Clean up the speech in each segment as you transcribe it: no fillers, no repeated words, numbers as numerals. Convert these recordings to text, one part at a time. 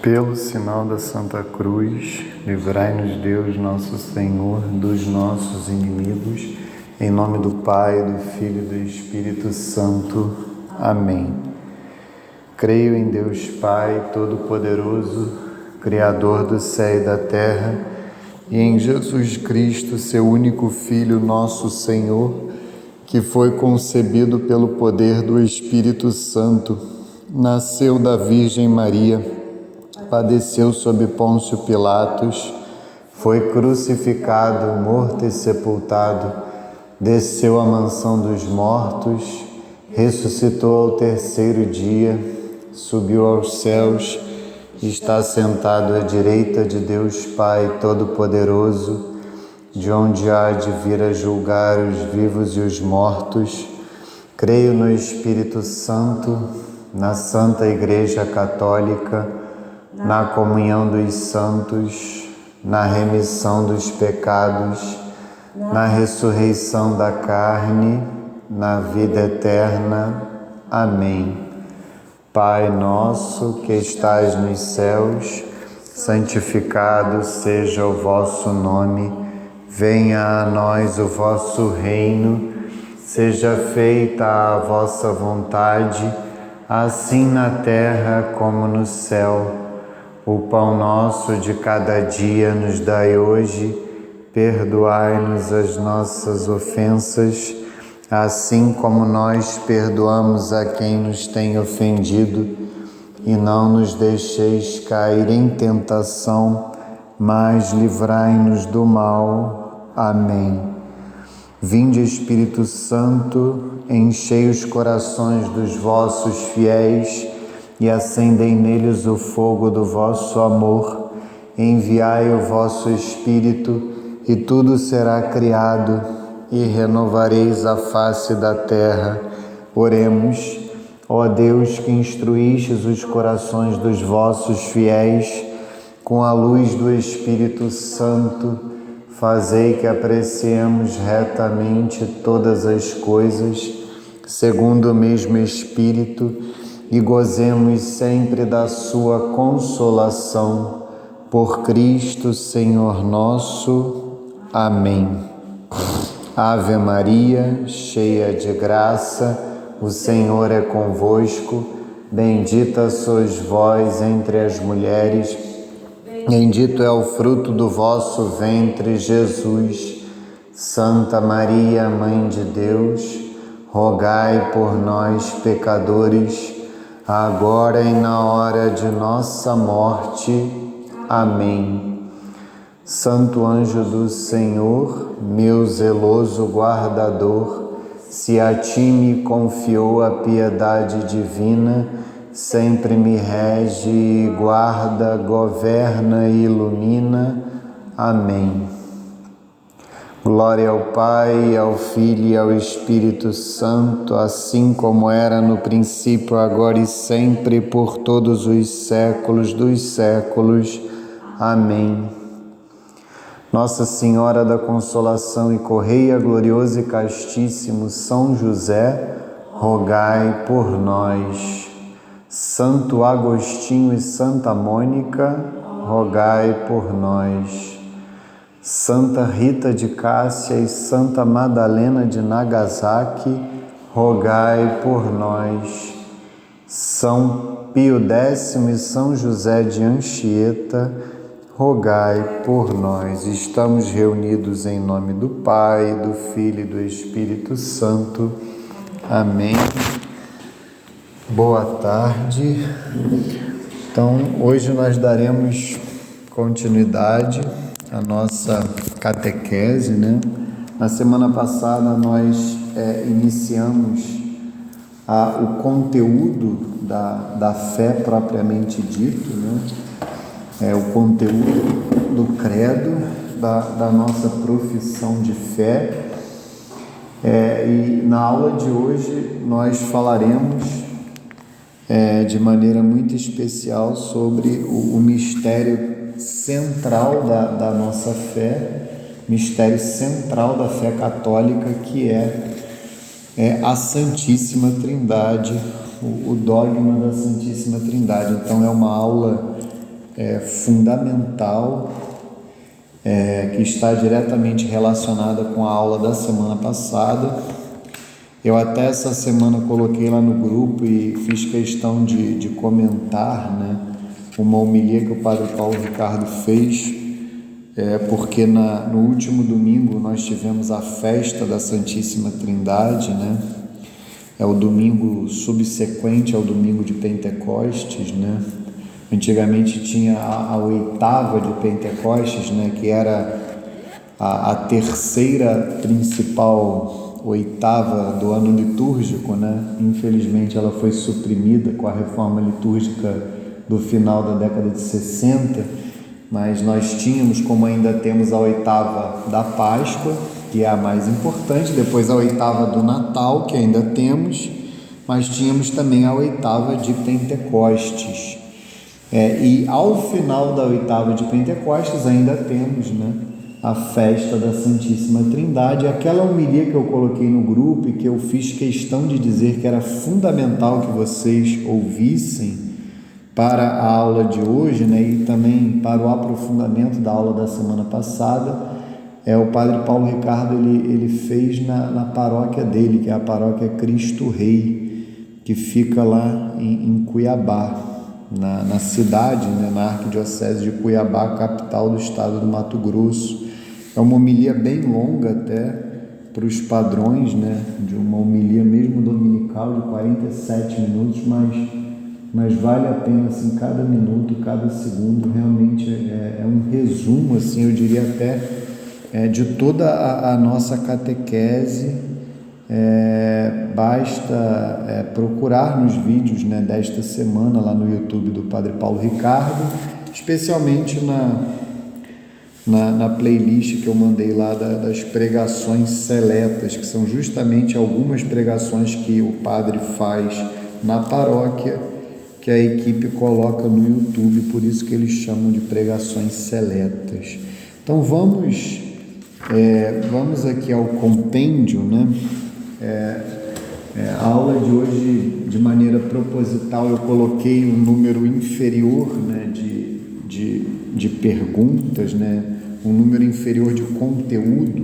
Pelo sinal da Santa Cruz, livrai-nos Deus, nosso Senhor, dos nossos inimigos, em nome do Pai, do Filho e do Espírito Santo. Amém. Creio em Deus Pai Todo-Poderoso, Criador do céu e da terra, e em Jesus Cristo, seu único Filho, nosso Senhor, que foi concebido pelo poder do Espírito Santo, nasceu da Virgem Maria, padeceu sob Pôncio Pilatos, foi crucificado, morto e sepultado, desceu à mansão dos mortos, ressuscitou ao terceiro dia, subiu aos céus, está sentado à direita de Deus Pai Todo-Poderoso, de onde há de vir a julgar os vivos e os mortos. Creio no Espírito Santo, na Santa Igreja Católica, na comunhão dos santos, na remissão dos pecados, na ressurreição da carne, na vida eterna. Amém. Pai nosso que estais nos céus, santificado seja o vosso nome, venha a nós o vosso reino, seja feita a vossa vontade, assim na terra como no céu. O pão nosso de cada dia nos dai hoje, perdoai-nos as nossas ofensas, assim como nós perdoamos a quem nos tem ofendido, e não nos deixeis cair em tentação, mas livrai-nos do mal. Amém. Vinde, Espírito Santo, enchei os corações dos vossos fiéis e acendei neles o fogo do vosso amor. Enviai o vosso Espírito, e tudo será criado, e renovareis a face da terra. Oremos. Ó Deus, que instruístes os corações dos vossos fiéis com a luz do Espírito Santo, fazei que apreciemos retamente todas as coisas, segundo o mesmo Espírito, e gozemos sempre da sua consolação. Por Cristo, Senhor nosso. Amém. Ave Maria, cheia de graça, o Senhor é convosco. Bendita sois vós entre as mulheres, bendito é o fruto do vosso ventre, Jesus. Santa Maria, Mãe de Deus, rogai por nós, pecadores, agora e na hora de nossa morte. Amém. Santo anjo do Senhor, meu zeloso guardador, se a ti me confiou a piedade divina, sempre me rege, guarda, governa e ilumina. Amém. Glória ao Pai, ao Filho e ao Espírito Santo, assim como era no princípio, agora e sempre, por todos os séculos dos séculos. Amém. Nossa Senhora da Consolação e Correia, glorioso e castíssimo São José, rogai por nós. Santo Agostinho e Santa Mônica, rogai por nós. Santa Rita de Cássia e Santa Madalena de Nagasaki, rogai por nós. São Pio X e São José de Anchieta, rogai por nós. Estamos reunidos em nome do Pai, do Filho e do Espírito Santo. Amém. Boa tarde. Então, hoje nós daremos continuidade à nossa catequese, né? Na semana passada nós iniciamos o conteúdo da fé propriamente dito, né? O conteúdo do credo, da nossa profissão de fé. E na aula de hoje nós falaremos de maneira muito especial sobre o mistério central da nossa fé, mistério central da fé católica, que é a Santíssima Trindade, o dogma da Santíssima Trindade. Então é uma aula fundamental, que está diretamente relacionada com a aula da semana passada. Eu até essa semana coloquei lá no grupo e fiz questão de comentar, né, uma homilia que o Padre Paulo Ricardo fez, porque no último domingo nós tivemos a festa da Santíssima Trindade, né? É o domingo subsequente ao domingo de Pentecostes, né? Antigamente tinha a oitava de Pentecostes, né, que era a terceira principal oitava do ano litúrgico, né? Infelizmente ela foi suprimida com a reforma litúrgica do final da década de 60, mas nós tínhamos, como ainda temos, a oitava da Páscoa, que é a mais importante, depois a oitava do Natal, que ainda temos, mas tínhamos também a oitava de Pentecostes. E ao final da oitava de Pentecostes ainda temos, né, a festa da Santíssima Trindade. Aquela homilia que eu coloquei no grupo e que eu fiz questão de dizer que era fundamental que vocês ouvissem para a aula de hoje, né, e também para o aprofundamento da aula da semana passada, o Padre Paulo Ricardo ele fez na paróquia dele, que é a paróquia Cristo Rei, que fica lá em Cuiabá, na cidade, né, na Arquidiocese de Cuiabá, capital do estado do Mato Grosso. É uma homilia bem longa até para os padrões, né, de uma homilia mesmo dominical de 47 minutos, mas vale a pena, assim, cada minuto, cada segundo, realmente é um resumo, assim, eu diria até, de toda a nossa catequese. Basta procurar nos vídeos, né, desta semana lá no YouTube do Padre Paulo Ricardo, especialmente na playlist que eu mandei lá das pregações seletas, que são justamente algumas pregações que o padre faz na paróquia, que a equipe coloca no YouTube, por isso que eles chamam de pregações seletas. Então vamos aqui ao compêndio, né? A aula de hoje, de maneira proposital, eu coloquei um número inferior, né, de perguntas, né, um número inferior de conteúdo,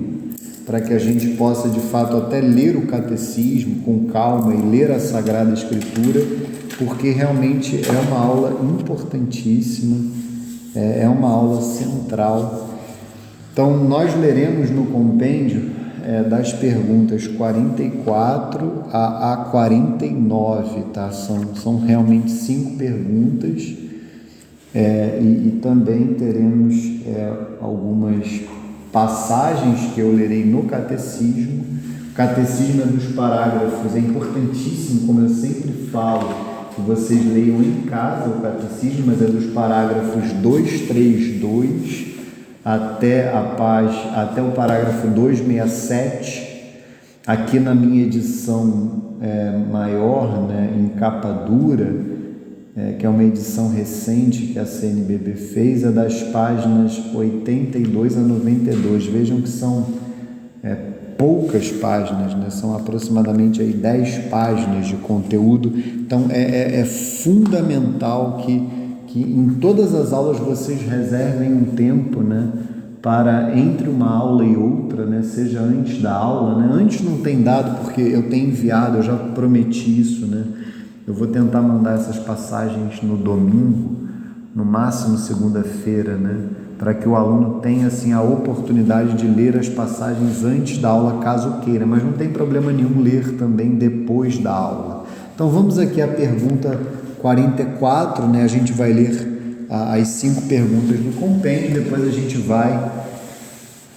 para que a gente possa, de fato, até ler o catecismo com calma e ler a Sagrada Escritura, porque realmente é uma aula importantíssima, é uma aula central. Então, nós leremos no compêndio das perguntas 44 a 49, tá? São realmente 5 perguntas, e também teremos algumas passagens que eu lerei no catecismo. O catecismo é dos parágrafos, é importantíssimo, como eu sempre falo, que vocês leiam em casa o catecismo, mas é dos parágrafos 232 até o parágrafo 267. Aqui na minha edição maior, né, em capa dura, que é uma edição recente que a CNBB fez, é das páginas 82 a 92. Vejam que são poucas páginas, né? São aproximadamente aí 10 páginas de conteúdo. Então é fundamental que em todas as aulas vocês reservem um tempo, né, para entre uma aula e outra, né, seja antes da aula, né? Antes não tem dado, porque eu tenho enviado, eu já prometi isso, né? Eu vou tentar mandar essas passagens no domingo, no máximo segunda-feira, né, para que o aluno tenha, assim, a oportunidade de ler as passagens antes da aula, caso queira, mas não tem problema nenhum ler também depois da aula. Então vamos aqui à pergunta 44, né? A gente vai ler as 5 perguntas do compêndio, depois a gente vai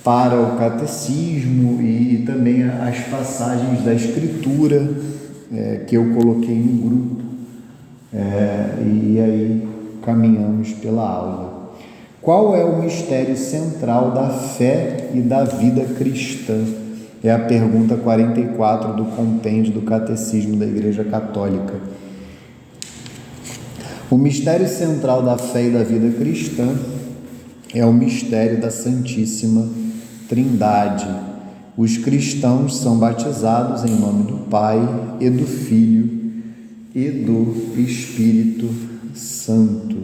para o catecismo e também as passagens da Escritura que eu coloquei no grupo, e aí caminhamos pela aula. Qual é o mistério central da fé e da vida cristã? É a pergunta 44 do compêndio do Catecismo da Igreja Católica. O mistério central da fé e da vida cristã é o mistério da Santíssima Trindade. Os cristãos são batizados em nome do Pai e do Filho e do Espírito Santo.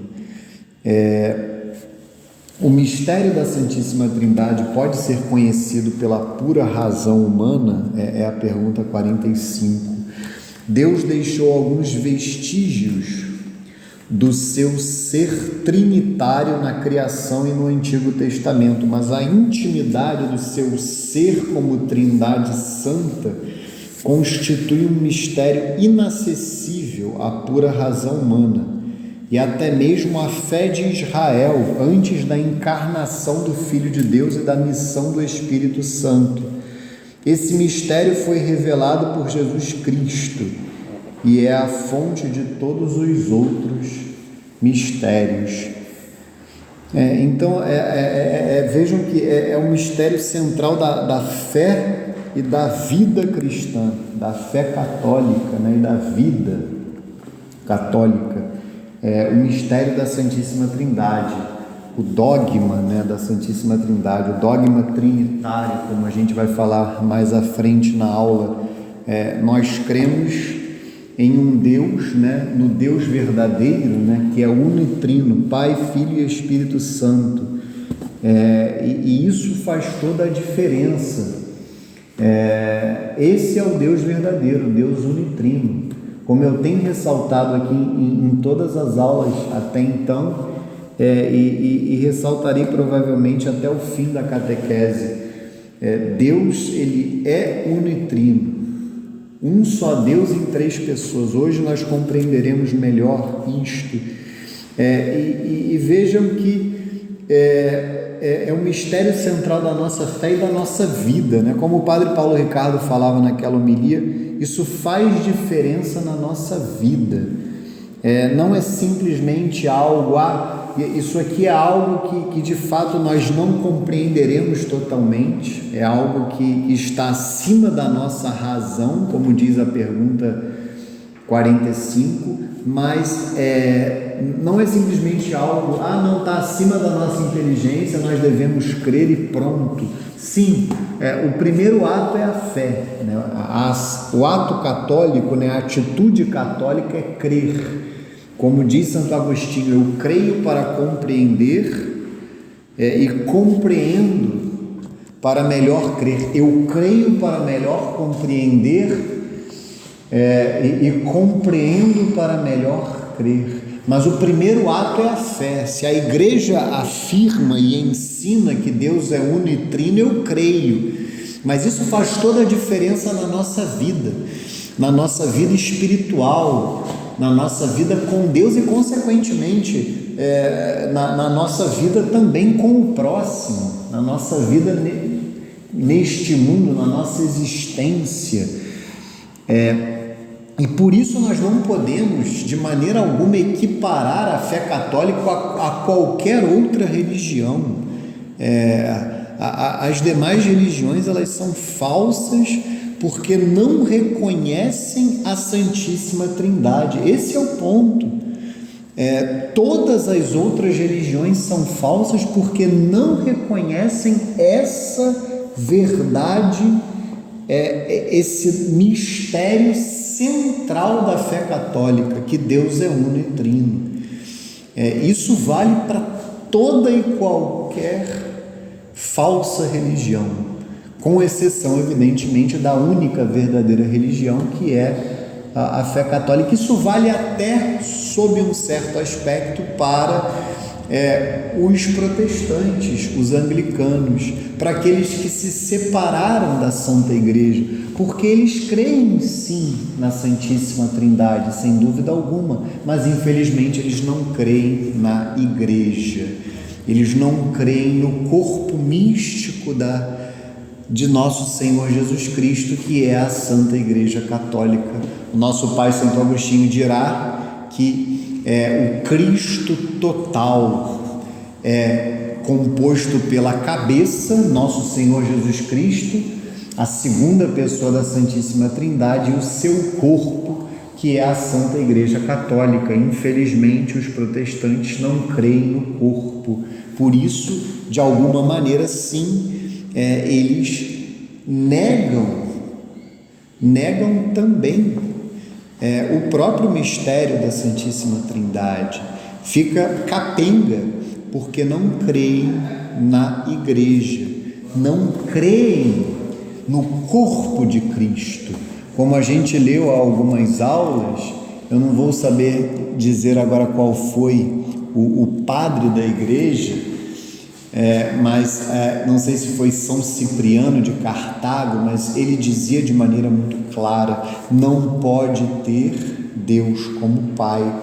O mistério da Santíssima Trindade pode ser conhecido pela pura razão humana? É a pergunta 45. Deus deixou alguns vestígios do seu ser trinitário na criação e no Antigo Testamento, mas a intimidade do seu ser como Trindade Santa constitui um mistério inacessível à pura razão humana. E até mesmo a fé de Israel, antes da encarnação do Filho de Deus e da missão do Espírito Santo. Esse mistério foi revelado por Jesus Cristo e é a fonte de todos os outros mistérios. Então, vejam que é um mistério central da fé e da vida cristã, da fé católica, né, e da vida católica. O mistério da Santíssima Trindade, o dogma, né, da Santíssima Trindade, o dogma trinitário, como a gente vai falar mais à frente na aula. Nós cremos em um Deus, né, no Deus verdadeiro, né, que é unitrino, Pai, Filho e Espírito Santo, e isso faz toda a diferença. Esse é o Deus verdadeiro, o Deus unitrino. Como eu tenho ressaltado aqui em todas as aulas até então, e ressaltarei provavelmente até o fim da catequese, Deus, ele é unitrino, um só Deus em três pessoas. Hoje nós compreenderemos melhor isto, e vejam que é um mistério central da nossa fé e da nossa vida, né? Como o Padre Paulo Ricardo falava naquela homilia, isso faz diferença na nossa vida. Não é simplesmente algo, isso aqui é algo que de fato nós não compreenderemos totalmente, é algo que está acima da nossa razão, como diz a pergunta 45, mas não é simplesmente algo, não está acima da nossa inteligência, nós devemos crer e pronto. Sim, o primeiro ato é a fé, né? O ato católico, né? A atitude católica é crer. Como diz Santo Agostinho, eu creio para compreender e compreendo para melhor crer. Eu creio para melhor compreender e compreendo para melhor crer. Mas o primeiro ato é a fé. Se a Igreja afirma e ensina que Deus é unitrino, eu creio. Mas isso faz toda a diferença na nossa vida espiritual, na nossa vida com Deus e, consequentemente, na nossa vida também com o próximo, na nossa vida neste mundo, na nossa existência. E por isso nós não podemos, de maneira alguma, equiparar a fé católica a qualquer outra religião. As demais religiões, elas são falsas porque não reconhecem a Santíssima Trindade. Esse é o ponto. Todas as outras religiões são falsas porque não reconhecem essa verdade, esse mistério central da fé católica, que Deus é unitrino. Isso vale para toda e qualquer falsa religião, com exceção, evidentemente, da única verdadeira religião, que é a fé católica. Isso vale até, sob um certo aspecto, para os protestantes, os anglicanos, para aqueles que se separaram da Santa Igreja, porque eles creem sim na Santíssima Trindade, sem dúvida alguma, mas infelizmente eles não creem na Igreja, eles não creem no corpo místico de nosso Senhor Jesus Cristo, que é a Santa Igreja Católica. O nosso pai Santo Agostinho dirá que o Cristo total é composto pela cabeça, nosso Senhor Jesus Cristo, a segunda pessoa da Santíssima Trindade, e o seu corpo, que é a Santa Igreja Católica. Infelizmente, os protestantes não creem no corpo. Por isso, de alguma maneira, sim, eles negam também o próprio mistério da Santíssima Trindade. fica capenga, porque não creem na igreja, não creem no corpo de Cristo. Como a gente leu há algumas aulas, eu não vou saber dizer agora qual foi o padre da igreja, mas não sei se foi São Cipriano de Cartago, mas ele dizia de maneira muito clara: não pode ter Deus como Pai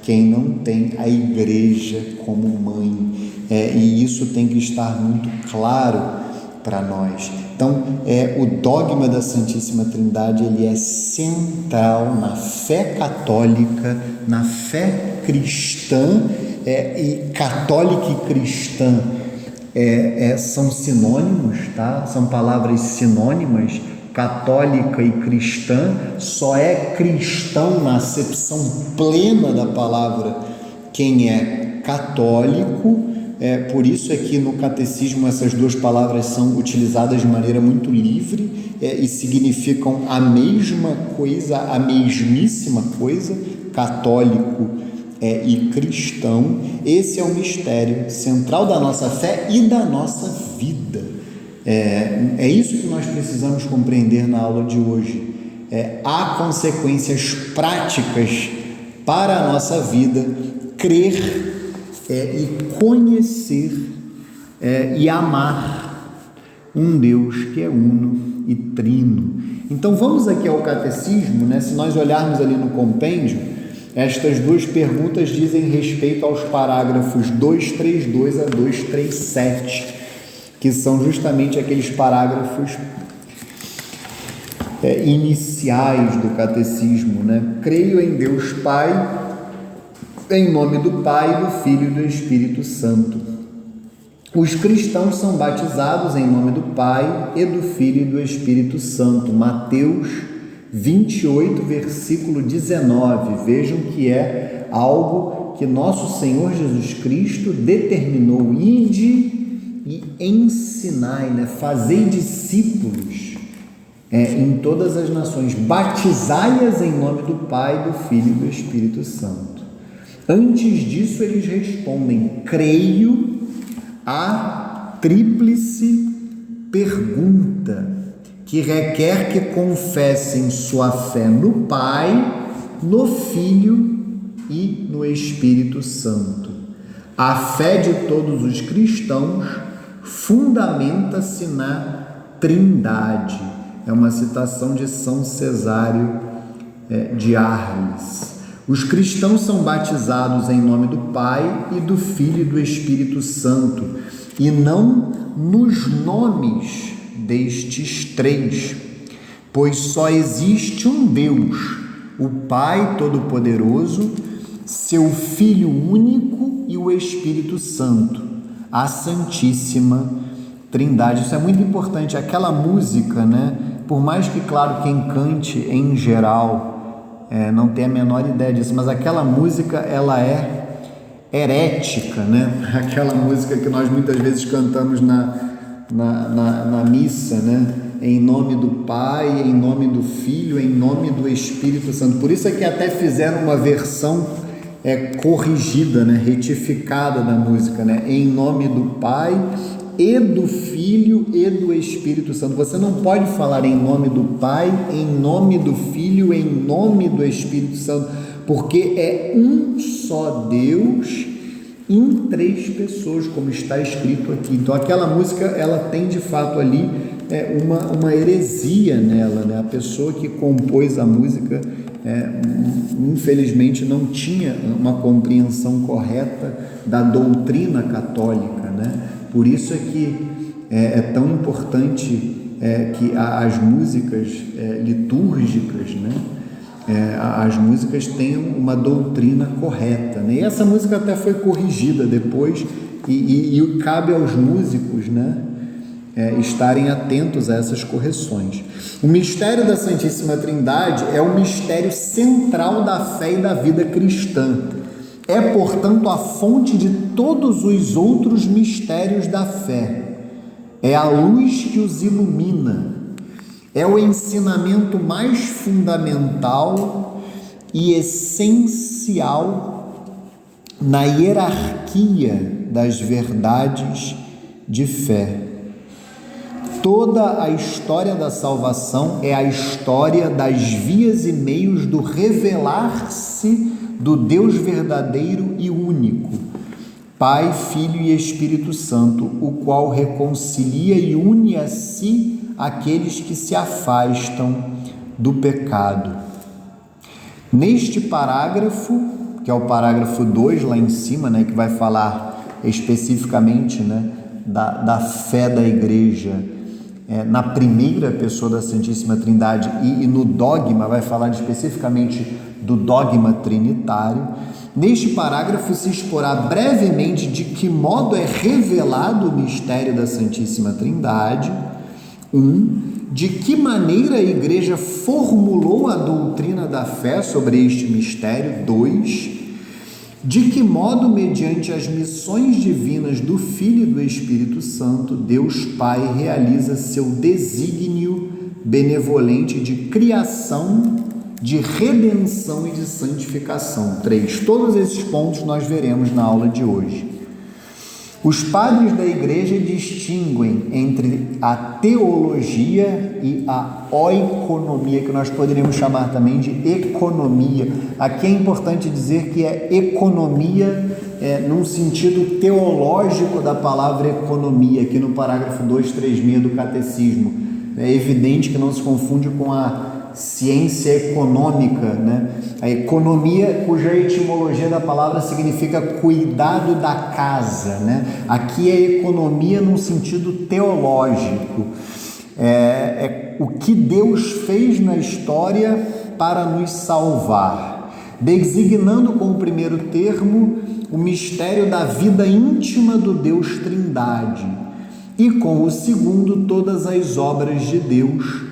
quem não tem a igreja como mãe, e isso tem que estar muito claro para nós. Então, o dogma da Santíssima Trindade, ele é central na fé católica, na fé cristã, e católica e cristã são sinônimos, tá? São palavras sinônimas. Católica e cristã, só é cristão na acepção plena da palavra quem é católico. Por isso é que no catecismo essas duas palavras são utilizadas de maneira muito livre, e significam a mesma coisa, a mesmíssima coisa, católico e cristão. Esse é o mistério central da nossa fé e da nossa vida. É isso que nós precisamos compreender na aula de hoje. Há consequências práticas para a nossa vida, crer e conhecer e amar um Deus que é uno e trino. Então vamos aqui ao catecismo, né? Se nós olharmos ali no compêndio, estas duas perguntas dizem respeito aos parágrafos 232 a 237, que são justamente aqueles parágrafos iniciais do catecismo, né? Creio em Deus Pai, em nome do Pai, do Filho e do Espírito Santo. Os cristãos são batizados em nome do Pai e do Filho e do Espírito Santo. Mateus 28, versículo 19. Vejam que é algo que nosso Senhor Jesus Cristo determinou: ide e ensinai, né? Fazei discípulos em todas as nações, batizai-as em nome do Pai, do Filho e do Espírito Santo. Antes disso eles respondem: creio, a tríplice pergunta, que requer que confessem sua fé no Pai, no Filho e no Espírito Santo. A fé de todos os cristãos fundamenta-se na Trindade. É uma citação de São Cesário de Arles. Os cristãos são batizados em nome do Pai e do Filho e do Espírito Santo, e não nos nomes destes três, pois só existe um Deus, o Pai Todo-Poderoso, seu Filho único e o Espírito Santo, a Santíssima Trindade. Isso é muito importante. Aquela música, né? Por mais que, claro, quem cante em geral não tem a menor ideia disso, mas aquela música, ela é herética, né? Aquela música que nós muitas vezes cantamos na missa, né? Em nome do Pai, em nome do Filho, em nome do Espírito Santo. Por isso é que até fizeram uma versão corrigida, né? Retificada da música, né? Em nome do Pai e do Filho e do Espírito Santo. Você não pode falar em nome do Pai, em nome do Filho, em nome do Espírito Santo, porque é um só Deus em três pessoas, como está escrito aqui. Então aquela música, ela tem de fato ali uma heresia nela, né? A pessoa que compôs a música infelizmente não tinha uma compreensão correta da doutrina católica, né? Por isso é que é tão importante que as músicas litúrgicas, né? As músicas tenham uma doutrina correta, né? E essa música até foi corrigida depois, e cabe aos músicos, né? Estarem atentos a essas correções. O mistério da Santíssima Trindade é o mistério central da fé e da vida cristã. É, portanto, a fonte de todos os outros mistérios da fé. É a luz que os ilumina. É o ensinamento mais fundamental e essencial na hierarquia das verdades de fé. Toda a história da salvação é a história das vias e meios do revelar-se do Deus verdadeiro e único, Pai, Filho e Espírito Santo, o qual reconcilia e une a si aqueles que se afastam do pecado. Neste parágrafo, que é o parágrafo 2 lá em cima, que vai falar especificamente da fé da igreja, na primeira pessoa da Santíssima Trindade, e no dogma, vai falar especificamente do dogma trinitário. Neste parágrafo se exporá brevemente de que modo é revelado o mistério da Santíssima Trindade. De que maneira a Igreja formulou a doutrina da fé sobre este mistério. 2. De que modo, mediante as missões divinas do Filho e do Espírito Santo, Deus Pai realiza seu desígnio benevolente de criação, de redenção e de santificação. 3. Todos esses pontos nós veremos na aula de hoje. Os padres da Igreja distinguem entre a teologia e a oikonomia, que nós poderíamos chamar também de economia. Aqui é importante dizer que é economia num sentido teológico da palavra economia, aqui no parágrafo 236 do Catecismo. É evidente que não se confunde com a ciência econômica, A economia, cuja etimologia da palavra significa cuidado da casa, Aqui é economia num sentido teológico. É o que Deus fez na história para nos salvar, designando com o primeiro termo o mistério da vida íntima do Deus Trindade, e com o segundo todas as obras de Deus,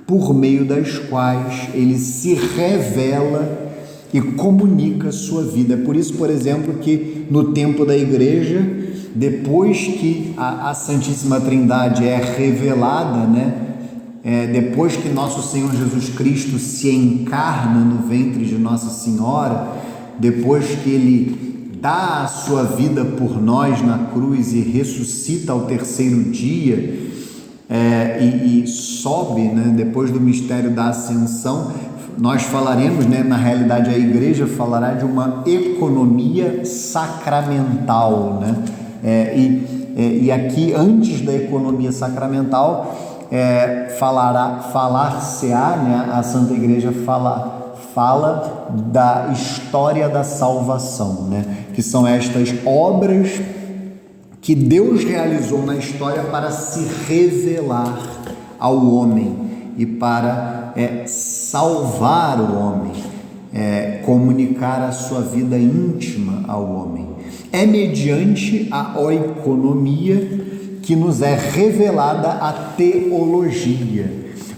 por meio das quais ele se revela e comunica sua vida. É por isso, por exemplo, que no tempo da igreja, depois que a Santíssima Trindade é revelada, depois que nosso Senhor Jesus Cristo se encarna no ventre de Nossa Senhora, depois que ele dá a sua vida por nós na cruz e ressuscita ao terceiro dia, e sobe, depois do mistério da ascensão, nós falaremos, na realidade a igreja falará de uma economia sacramental, e aqui antes da economia sacramental falar-se-á, a Santa Igreja fala da história da salvação, que são estas obras que Deus realizou na história para se revelar ao homem e para salvar o homem, comunicar a sua vida íntima ao homem. É mediante a oikonomia que nos é revelada a teologia,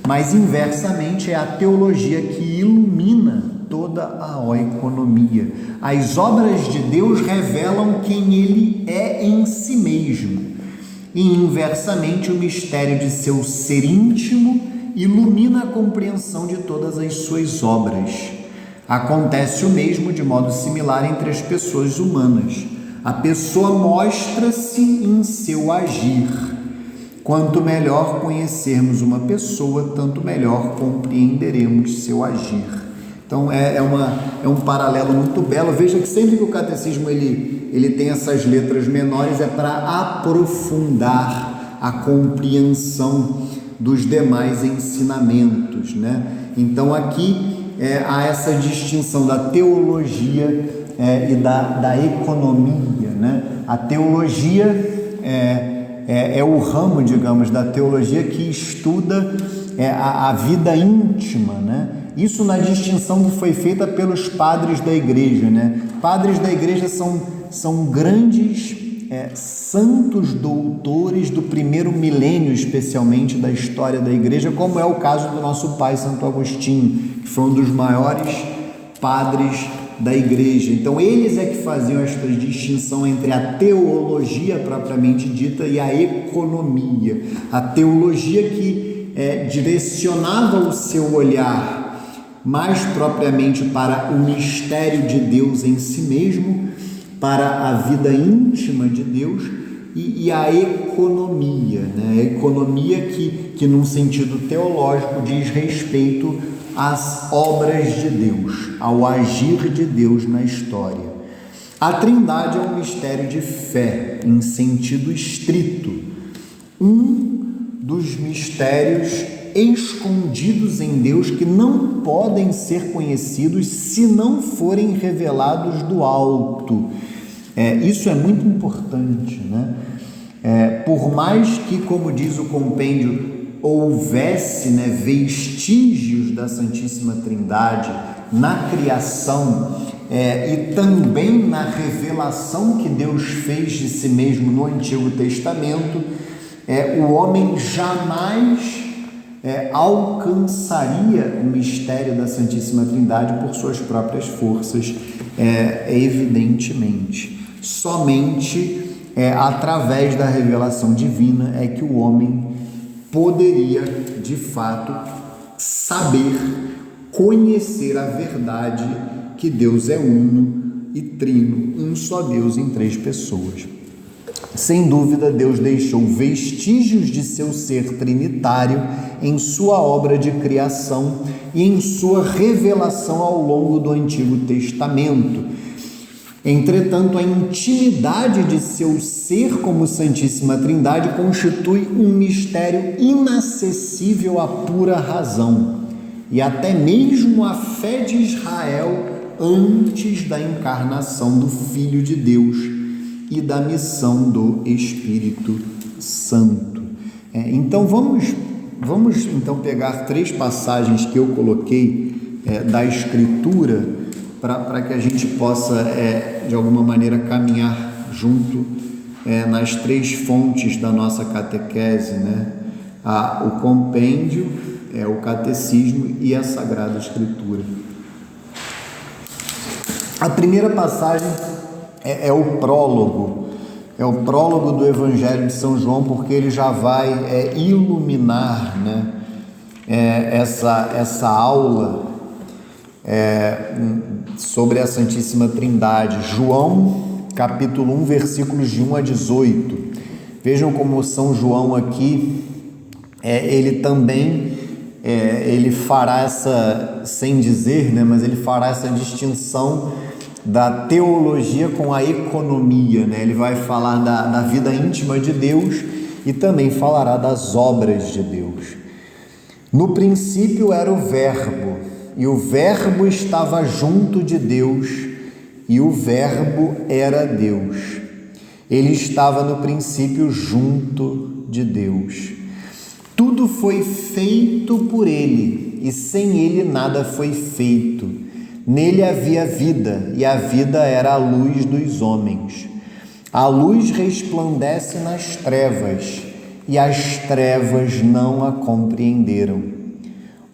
mas inversamente é a teologia que ilumina toda a oikonomia. As obras de Deus revelam quem Ele é em si mesmo, e inversamente o mistério de seu ser íntimo ilumina a compreensão de todas as suas obras. Acontece o mesmo de modo similar entre as pessoas humanas. A pessoa mostra-se em seu agir. Quanto melhor conhecermos uma pessoa, tanto melhor compreenderemos seu agir. Então é um paralelo muito belo. Veja que sempre que o catecismo ele tem essas letras menores é para aprofundar a compreensão dos demais ensinamentos, Então aqui há essa distinção da teologia e da economia, A teologia é o ramo, digamos, da teologia que estuda a vida íntima, Isso na distinção que foi feita pelos padres da igreja, Padres da igreja são grandes santos doutores do primeiro milênio, especialmente da história da igreja, como é o caso do nosso pai Santo Agostinho, que foi um dos maiores padres da igreja. Então eles é que faziam esta distinção entre a teologia propriamente dita e a economia. A teologia que direcionava o seu olhar mais propriamente para o mistério de Deus em si mesmo, para a vida íntima de Deus e a economia, né? A economia que num sentido teológico diz respeito às obras de Deus, ao agir de Deus na história. A Trindade é um mistério de fé, em sentido estrito, um dos mistérios escondidos em Deus que não podem ser conhecidos se não forem revelados do alto. Isso é muito importante, né? Por mais que, como diz o compêndio, houvesse, né, vestígios da Santíssima Trindade na criação e também na revelação que Deus fez de si mesmo no Antigo Testamento, o homem jamais alcançaria o mistério da Santíssima Trindade por suas próprias forças, evidentemente. Somente através da revelação divina é que o homem poderia, de fato, saber, conhecer a verdade que Deus é uno e trino, um só Deus em três pessoas. Sem dúvida, Deus deixou vestígios de seu ser trinitário em sua obra de criação e em sua revelação ao longo do Antigo Testamento. Entretanto, a intimidade de seu ser como Santíssima Trindade constitui um mistério inacessível à pura razão e até mesmo à fé de Israel antes da encarnação do Filho de Deus e da missão do Espírito Santo. Então vamos então pegar 3 passagens que eu coloquei da Escritura para que a gente possa de alguma maneira caminhar junto nas 3 fontes da nossa catequese, né? O compêndio, o catecismo e a Sagrada Escritura. A primeira passagem é o prólogo do Evangelho de São João, porque ele já vai iluminar, né, essa aula sobre a Santíssima Trindade. João, capítulo 1, versículos de 1 a 18. Vejam como São João aqui, ele também, ele fará essa, sem dizer, né, mas ele fará essa distinção da teologia com a economia, né? Ele vai falar da vida íntima de Deus e também falará das obras de Deus. No princípio era o Verbo, e o Verbo estava junto de Deus, e o Verbo era Deus. Ele estava no princípio junto de Deus. Tudo foi feito por ele, e sem ele nada foi feito. Nele havia vida, e a vida era a luz dos homens. A luz resplandece nas trevas, e as trevas não a compreenderam.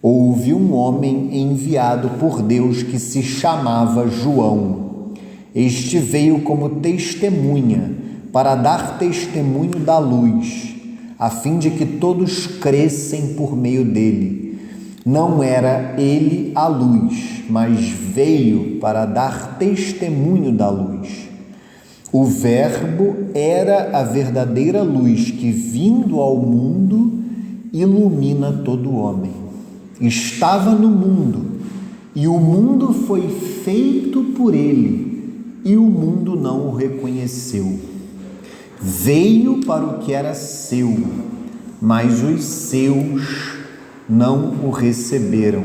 Houve um homem enviado por Deus que se chamava João. Este veio como testemunha, para dar testemunho da luz, a fim de que todos crescem por meio dele. Não era ele a luz, mas veio para dar testemunho da luz. O Verbo era a verdadeira luz que, vindo ao mundo, ilumina todo homem. Estava no mundo, e o mundo foi feito por ele, e o mundo não o reconheceu. Veio para o que era seu, mas os seus não o receberam.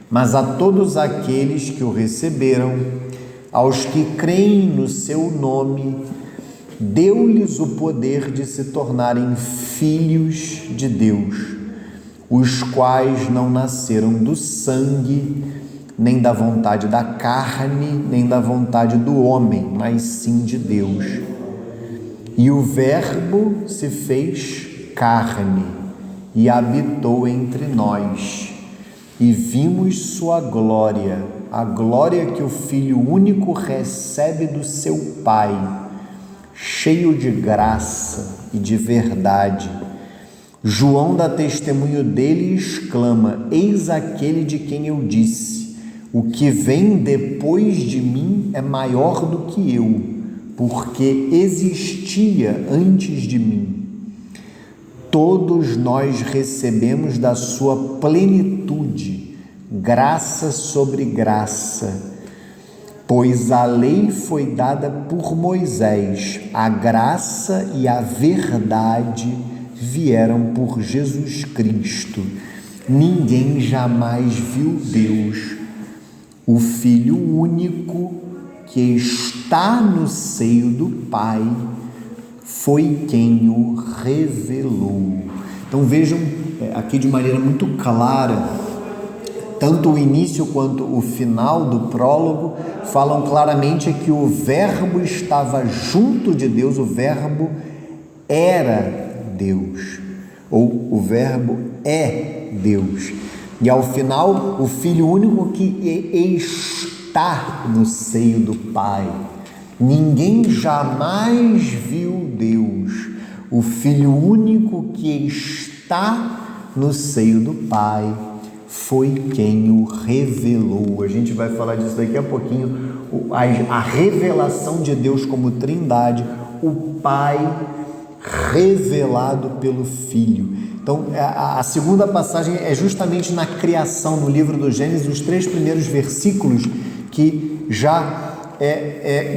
Mas a todos aqueles que o receberam, aos que creem no seu nome, deu-lhes o poder de se tornarem filhos de Deus, os quais não nasceram do sangue, nem da vontade da carne, nem da vontade do homem, mas sim de Deus. E o Verbo se fez carne e habitou entre nós, e vimos sua glória, a glória que o Filho único recebe do seu Pai, cheio de graça e de verdade. João dá testemunho dele e exclama: eis aquele de quem eu disse, O que vem depois de mim é maior do que eu, porque existia antes de mim. Todos nós recebemos da sua plenitude, graça sobre graça, pois a lei foi dada por Moisés, a graça e a verdade vieram por Jesus Cristo. Ninguém jamais viu Deus. O Filho único que está no seio do Pai foi quem o revelou. Então vejam aqui de maneira muito clara, tanto o início quanto o final do prólogo falam claramente que o Verbo estava junto de Deus, o Verbo era Deus, ou o Verbo é Deus. E ao final, o Filho único que está no seio do Pai. Ninguém jamais viu Deus. O Filho único que está no seio do Pai foi quem o revelou. A gente vai falar disso daqui a pouquinho. A revelação de Deus como Trindade, o Pai revelado pelo Filho. Então, a segunda passagem é justamente na criação, no livro do Gênesis, os 3 primeiros versículos, que já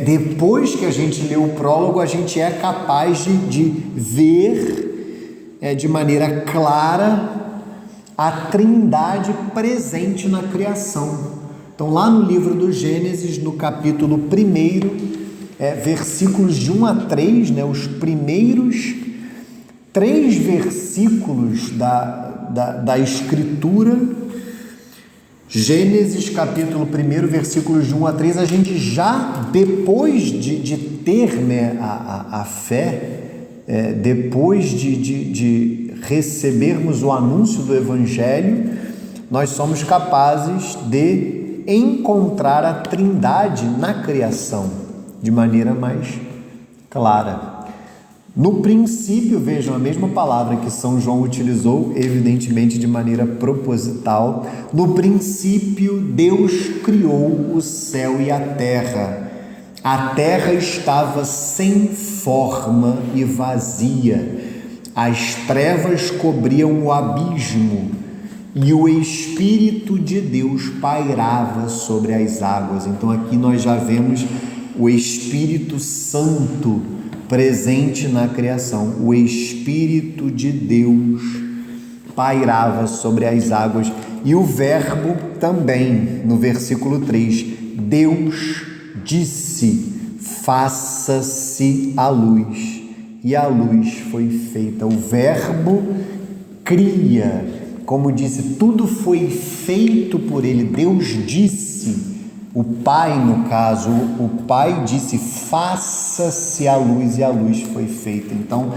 depois que a gente lê o prólogo, a gente é capaz de ver de maneira clara a Trindade presente na criação. Então, lá no livro do Gênesis, no capítulo 1, versículos de 1 a 3, os primeiros 3 versículos da Escritura, Gênesis capítulo 1, versículos de 1 a 3, a gente já, depois de ter a fé, depois de recebermos o anúncio do Evangelho, nós somos capazes de encontrar a Trindade na criação de maneira mais clara. No princípio, vejam a mesma palavra que São João utilizou, evidentemente de maneira proposital. No princípio, Deus criou o céu e a terra. A terra estava sem forma e vazia. As trevas cobriam o abismo e o Espírito de Deus pairava sobre as águas. Então aqui nós já vemos o Espírito Santo presente na criação. O Espírito de Deus pairava sobre as águas. E o Verbo também, no versículo 3, Deus disse: faça-se a luz, e a luz foi feita. O Verbo cria, como disse, tudo foi feito por ele. Deus disse, o Pai, no caso, o Pai disse: faça-se a luz, e a luz foi feita. Então,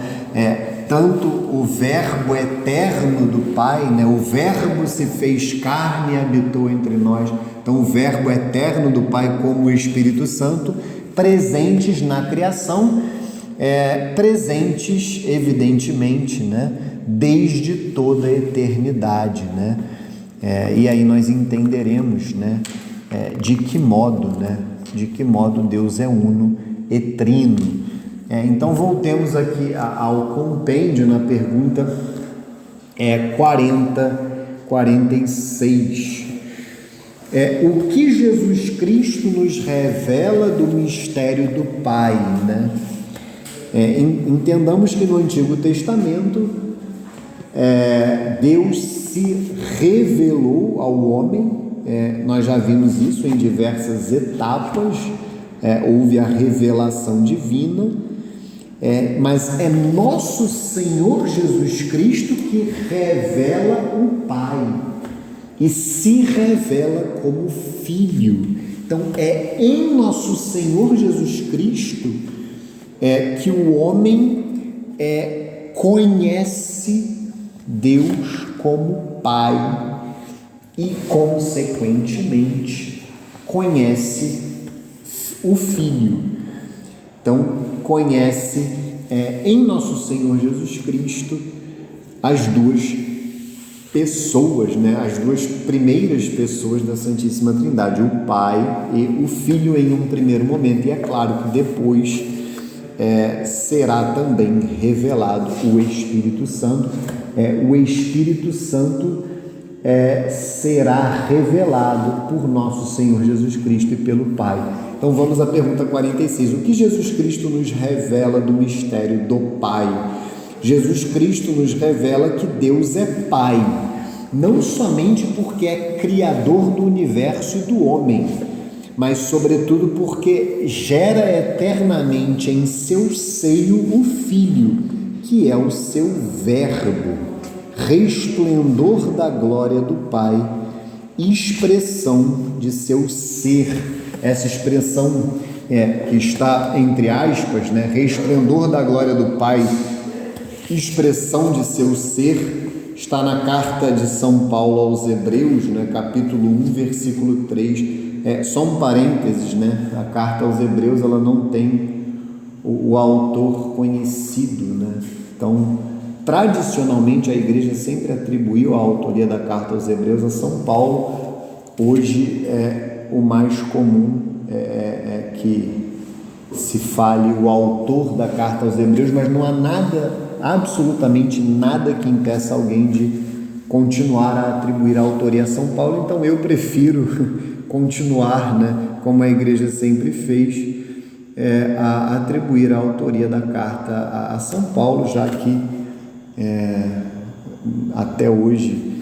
tanto o Verbo eterno do Pai, o Verbo se fez carne e habitou entre nós. Então, o Verbo eterno do Pai, como o Espírito Santo, presentes na criação, presentes, evidentemente, desde toda a eternidade, e aí nós entenderemos, de que modo Deus é uno e trino. Então voltemos aqui ao compêndio, na pergunta 46. O que Jesus Cristo nos revela do mistério do Pai, entendamos que no Antigo Testamento Deus se revelou ao homem. Nós já vimos isso em diversas etapas, houve a revelação divina, mas é nosso Senhor Jesus Cristo que revela o Pai e se revela como Filho. Então é em nosso Senhor Jesus Cristo que o homem conhece Deus como Pai e, consequentemente, conhece o Filho. Então, conhece em nosso Senhor Jesus Cristo as duas pessoas, né? As duas primeiras pessoas da Santíssima Trindade, o Pai e o Filho em um primeiro momento, e é claro que depois será também revelado o Espírito Santo. O Espírito Santo será revelado por nosso Senhor Jesus Cristo e pelo Pai. Então vamos à pergunta 46. O que Jesus Cristo nos revela do mistério do Pai? Jesus Cristo nos revela que Deus é Pai, não somente porque é Criador do universo e do homem, mas sobretudo porque gera eternamente em seu seio o Filho, que é o seu Verbo, resplendor da glória do Pai, expressão de seu ser. Essa expressão que está entre aspas, né? Resplendor da glória do Pai, expressão de seu ser, está na carta de São Paulo aos Hebreus, né? Capítulo 1, versículo 3. Só um parênteses, né? A carta aos Hebreus, ela não tem o autor conhecido, né? Então, tradicionalmente, a Igreja sempre atribuiu a autoria da carta aos Hebreus a São Paulo. Hoje, o mais comum é que se fale o autor da carta aos Hebreus, mas não há nada, absolutamente nada, que impeça alguém de continuar a atribuir a autoria a São Paulo. Então eu prefiro continuar, né, como a Igreja sempre fez, a atribuir a autoria da carta a São Paulo, já que até hoje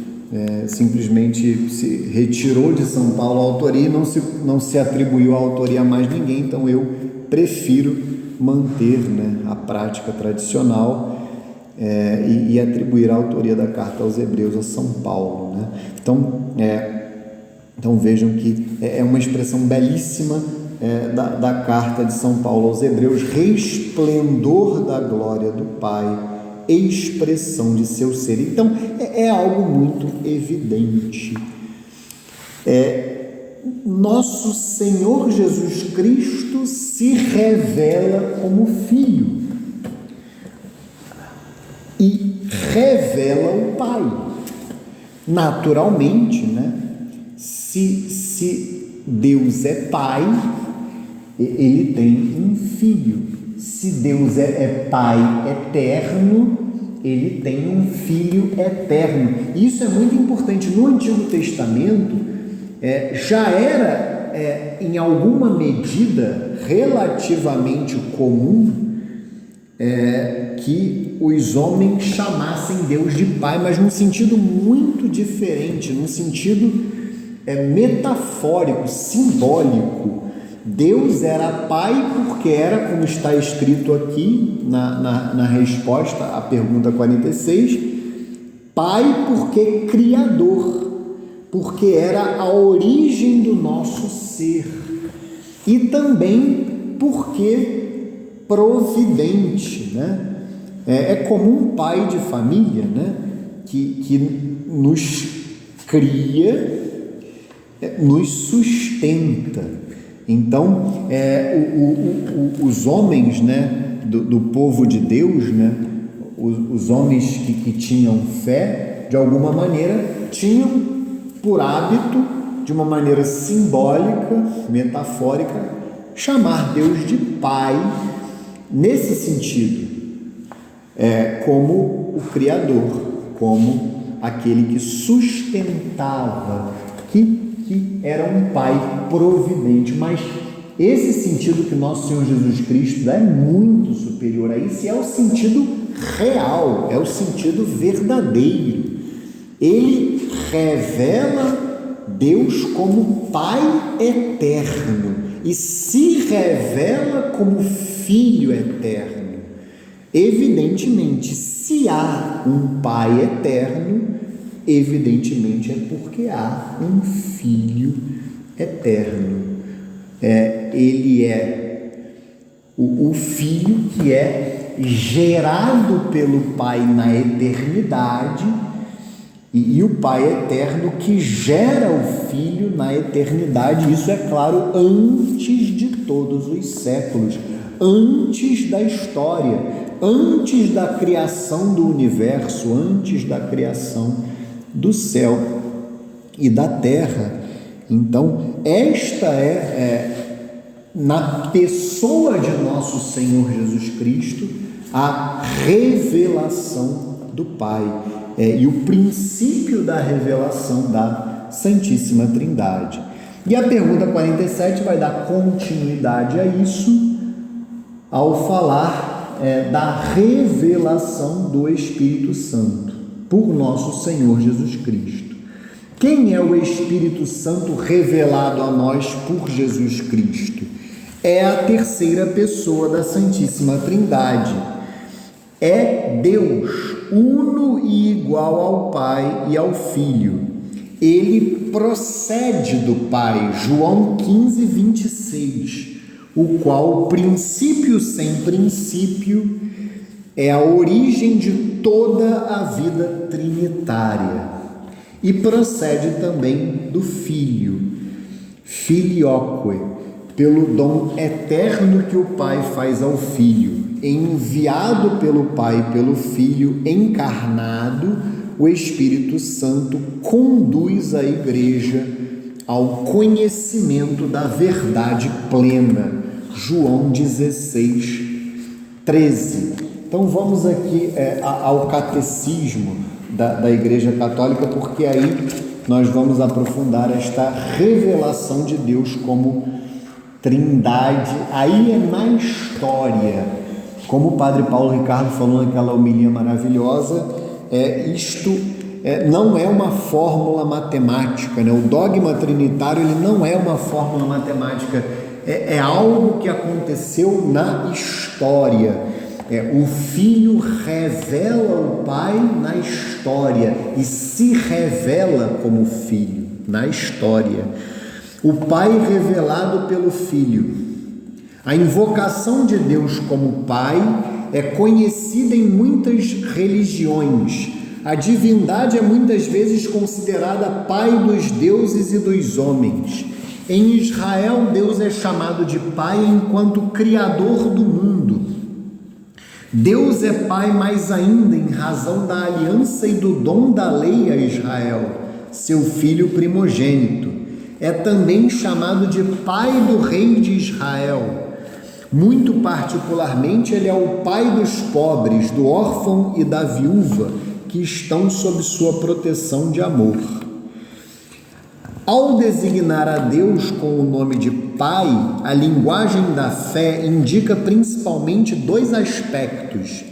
simplesmente se retirou de São Paulo a autoria e não se atribuiu a autoria a mais ninguém. Então eu prefiro manter, né, a prática tradicional e atribuir a autoria da carta aos Hebreus a São Paulo, né? Então vejam que é uma expressão belíssima da carta de São Paulo aos Hebreus: resplendor da glória do Pai, expressão de seu ser. Então é algo muito evidente. Nosso Senhor Jesus Cristo se revela como Filho e revela o Pai. Naturalmente, né? Se Deus é Pai, Ele tem um Filho. Se Deus é Pai eterno, Ele tem um Filho eterno. E isso é muito importante. No Antigo Testamento, já era, em alguma medida, relativamente comum que os homens chamassem Deus de Pai, mas num sentido muito diferente, num sentido metafórico, simbólico. Deus era Pai porque era, como está escrito aqui na resposta à pergunta 46, Pai porque Criador, porque era a origem do nosso ser, e também porque providente, né? É como um pai de família, né? que nos cria, nos sustenta. Então, os homens, né, do povo de Deus, né, os homens que tinham fé, de alguma maneira, tinham por hábito, de uma maneira simbólica, metafórica, chamar Deus de Pai, nesse sentido, como o Criador, como aquele que sustentava, que era um Pai providente. Mas esse sentido que nosso Senhor Jesus Cristo dá é muito superior a isso, e é o sentido real, é o sentido verdadeiro. Ele revela Deus como Pai eterno e se revela como Filho eterno. Evidentemente, se há um Pai eterno, evidentemente é porque há um Filho eterno. Ele é o Filho que é gerado pelo Pai na eternidade, e o Pai eterno que gera o Filho na eternidade. Isso é claro, antes de todos os séculos, antes da história, antes da criação do universo, antes da criação do céu e da terra. Então, esta na pessoa de nosso Senhor Jesus Cristo, a revelação do Pai, e o princípio da revelação da Santíssima Trindade. E a pergunta 47 vai dar continuidade a isso, ao falar da revelação do Espírito Santo por nosso Senhor Jesus Cristo. Quem é o Espírito Santo revelado a nós por Jesus Cristo? É a terceira pessoa da Santíssima Trindade. É Deus, uno e igual ao Pai e ao Filho. Ele procede do Pai, João 15, 26, o qual, princípio sem princípio, é a origem de toda a vida trinitária. E procede também do Filho, filioque, pelo dom eterno que o Pai faz ao Filho, enviado pelo Pai e pelo Filho, encarnado, o Espírito Santo conduz a Igreja ao conhecimento da verdade plena. João 16, 13. Então vamos aqui ao catecismo da Igreja Católica, porque aí nós vamos aprofundar esta revelação de Deus como Trindade. Aí é na história, como o Padre Paulo Ricardo falou naquela homilia maravilhosa, isto não é uma fórmula matemática, né? O dogma trinitário ele não é uma fórmula matemática, é algo que aconteceu na história. O Filho revela o Pai na história e se revela como Filho na história. O Pai revelado pelo Filho. A invocação de Deus como Pai é conhecida em muitas religiões. A divindade é muitas vezes considerada Pai dos deuses e dos homens. Em Israel, Deus é chamado de Pai enquanto Criador do mundo. Deus é Pai mais ainda em razão da aliança e do dom da lei a Israel, seu filho primogênito. É também chamado de Pai do Rei de Israel. Muito particularmente, ele é o Pai dos pobres, do órfão e da viúva, que estão sob sua proteção de amor. Ao designar a Deus com o nome de Pai, a linguagem da fé indica principalmente dois aspectos.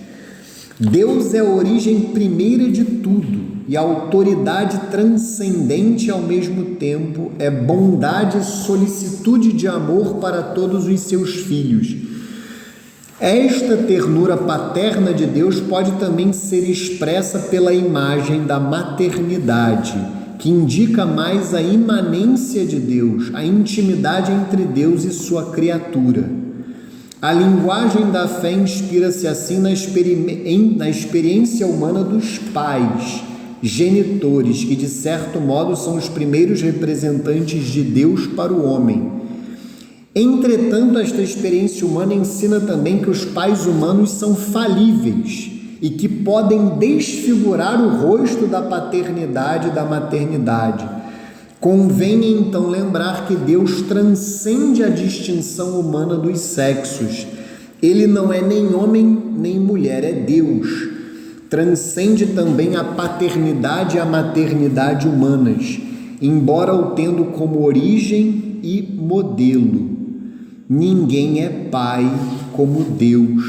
Deus é a origem primeira de tudo e a autoridade transcendente ao mesmo tempo, é bondade e solicitude de amor para todos os seus filhos. Esta ternura paterna de Deus pode também ser expressa pela imagem da maternidade, que indica mais a imanência de Deus, a intimidade entre Deus e sua criatura. A linguagem da fé inspira-se assim na experiência humana dos pais, genitores, que de certo modo são os primeiros representantes de Deus para o homem. Entretanto, esta experiência humana ensina também que os pais humanos são falíveis e que podem desfigurar o rosto da paternidade e da maternidade. Convém então lembrar que Deus transcende a distinção humana dos sexos. Ele não é nem homem nem mulher, é Deus. Transcende também a paternidade e a maternidade humanas, embora o tendo como origem e modelo. Ninguém é pai como Deus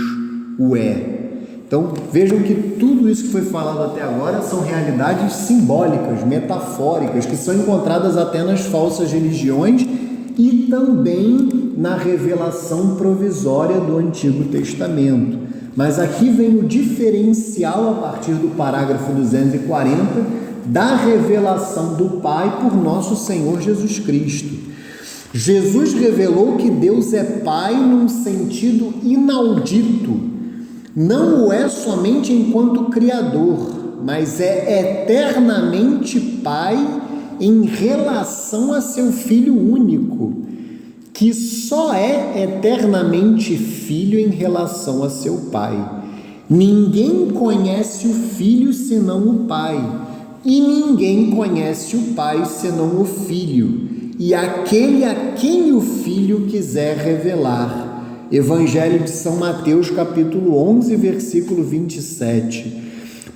o é. Então, vejam que tudo isso que foi falado até agora são realidades simbólicas, metafóricas, que são encontradas até nas falsas religiões e também na revelação provisória do Antigo Testamento. Mas aqui vem o diferencial, a partir do parágrafo 240, da revelação do Pai por nosso Senhor Jesus Cristo. Jesus revelou que Deus é Pai num sentido inaudito. Não o é somente enquanto Criador, mas é eternamente Pai em relação a seu Filho único, que só é eternamente Filho em relação a seu Pai. Ninguém conhece o Filho senão o Pai, e ninguém conhece o Pai senão o Filho, e aquele a quem o Filho quiser revelar. Evangelho de São Mateus, capítulo 11, versículo 27.